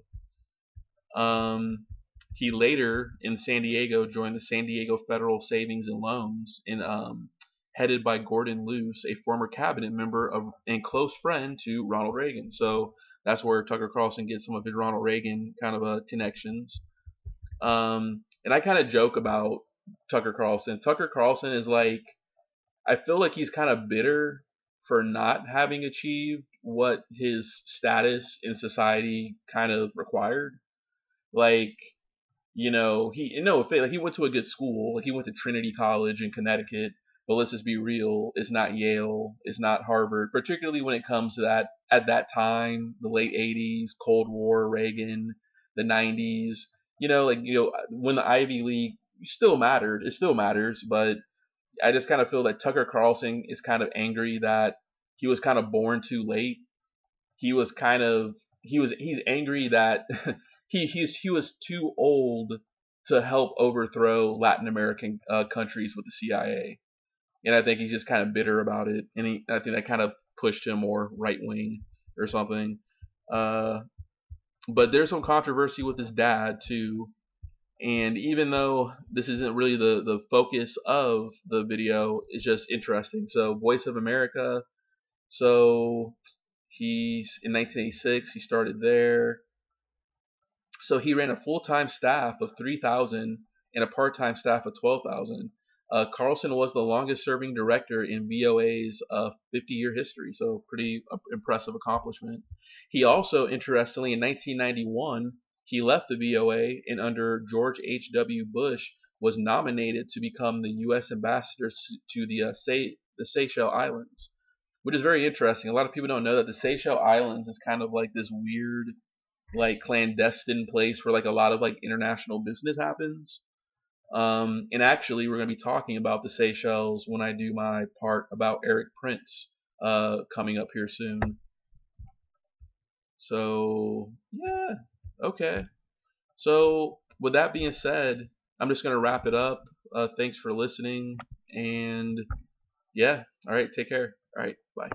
He later, in San Diego, joined the San Diego Federal Savings and Loans, headed by Gordon Luce, a former cabinet member and close friend to Ronald Reagan. So that's where Tucker Carlson gets some of his Ronald Reagan kind of connections. And I kind of joke about Tucker Carlson. Tucker Carlson is like, I feel like he's kind of bitter for not having achieved what his status in society kind of required. Like, you know, he went to a good school. Like, he went to Trinity College in Connecticut. But let's just be real, it's not Yale, it's not Harvard, particularly when it comes to that, at that time, the late 80s, Cold War, Reagan, the 90s, you know, like, you know, when the Ivy League still mattered, it still matters, but I just kind of feel that Tucker Carlson is kind of angry that he was kind of born too late. He's angry that he was too old to help overthrow Latin American countries with the CIA. And I think he's just kind of bitter about it. And I think that kind of pushed him more right wing or something. But there's some controversy with his dad too. And even though this isn't really the focus of the video, it's just interesting. So Voice of America. So he's in 1986, he started there. So he ran a full-time staff of 3,000 and a part-time staff of 12,000. Carlson was the longest-serving director in VOA's 50-year history, so pretty impressive accomplishment. He also, interestingly, in 1991, he left the VOA and under George H.W. Bush was nominated to become the U.S. ambassador to the Seychelles Islands, which is very interesting. A lot of people don't know that the Seychelles Islands is kind of like this weird, like clandestine place where like a lot of like international business happens. And actually, we're going to be talking about the Seychelles when I do my part about Eric Prince coming up here soon. So, yeah, okay. So, with that being said, I'm just going to wrap it up. Thanks for listening, and yeah, all right, take care. All right, bye.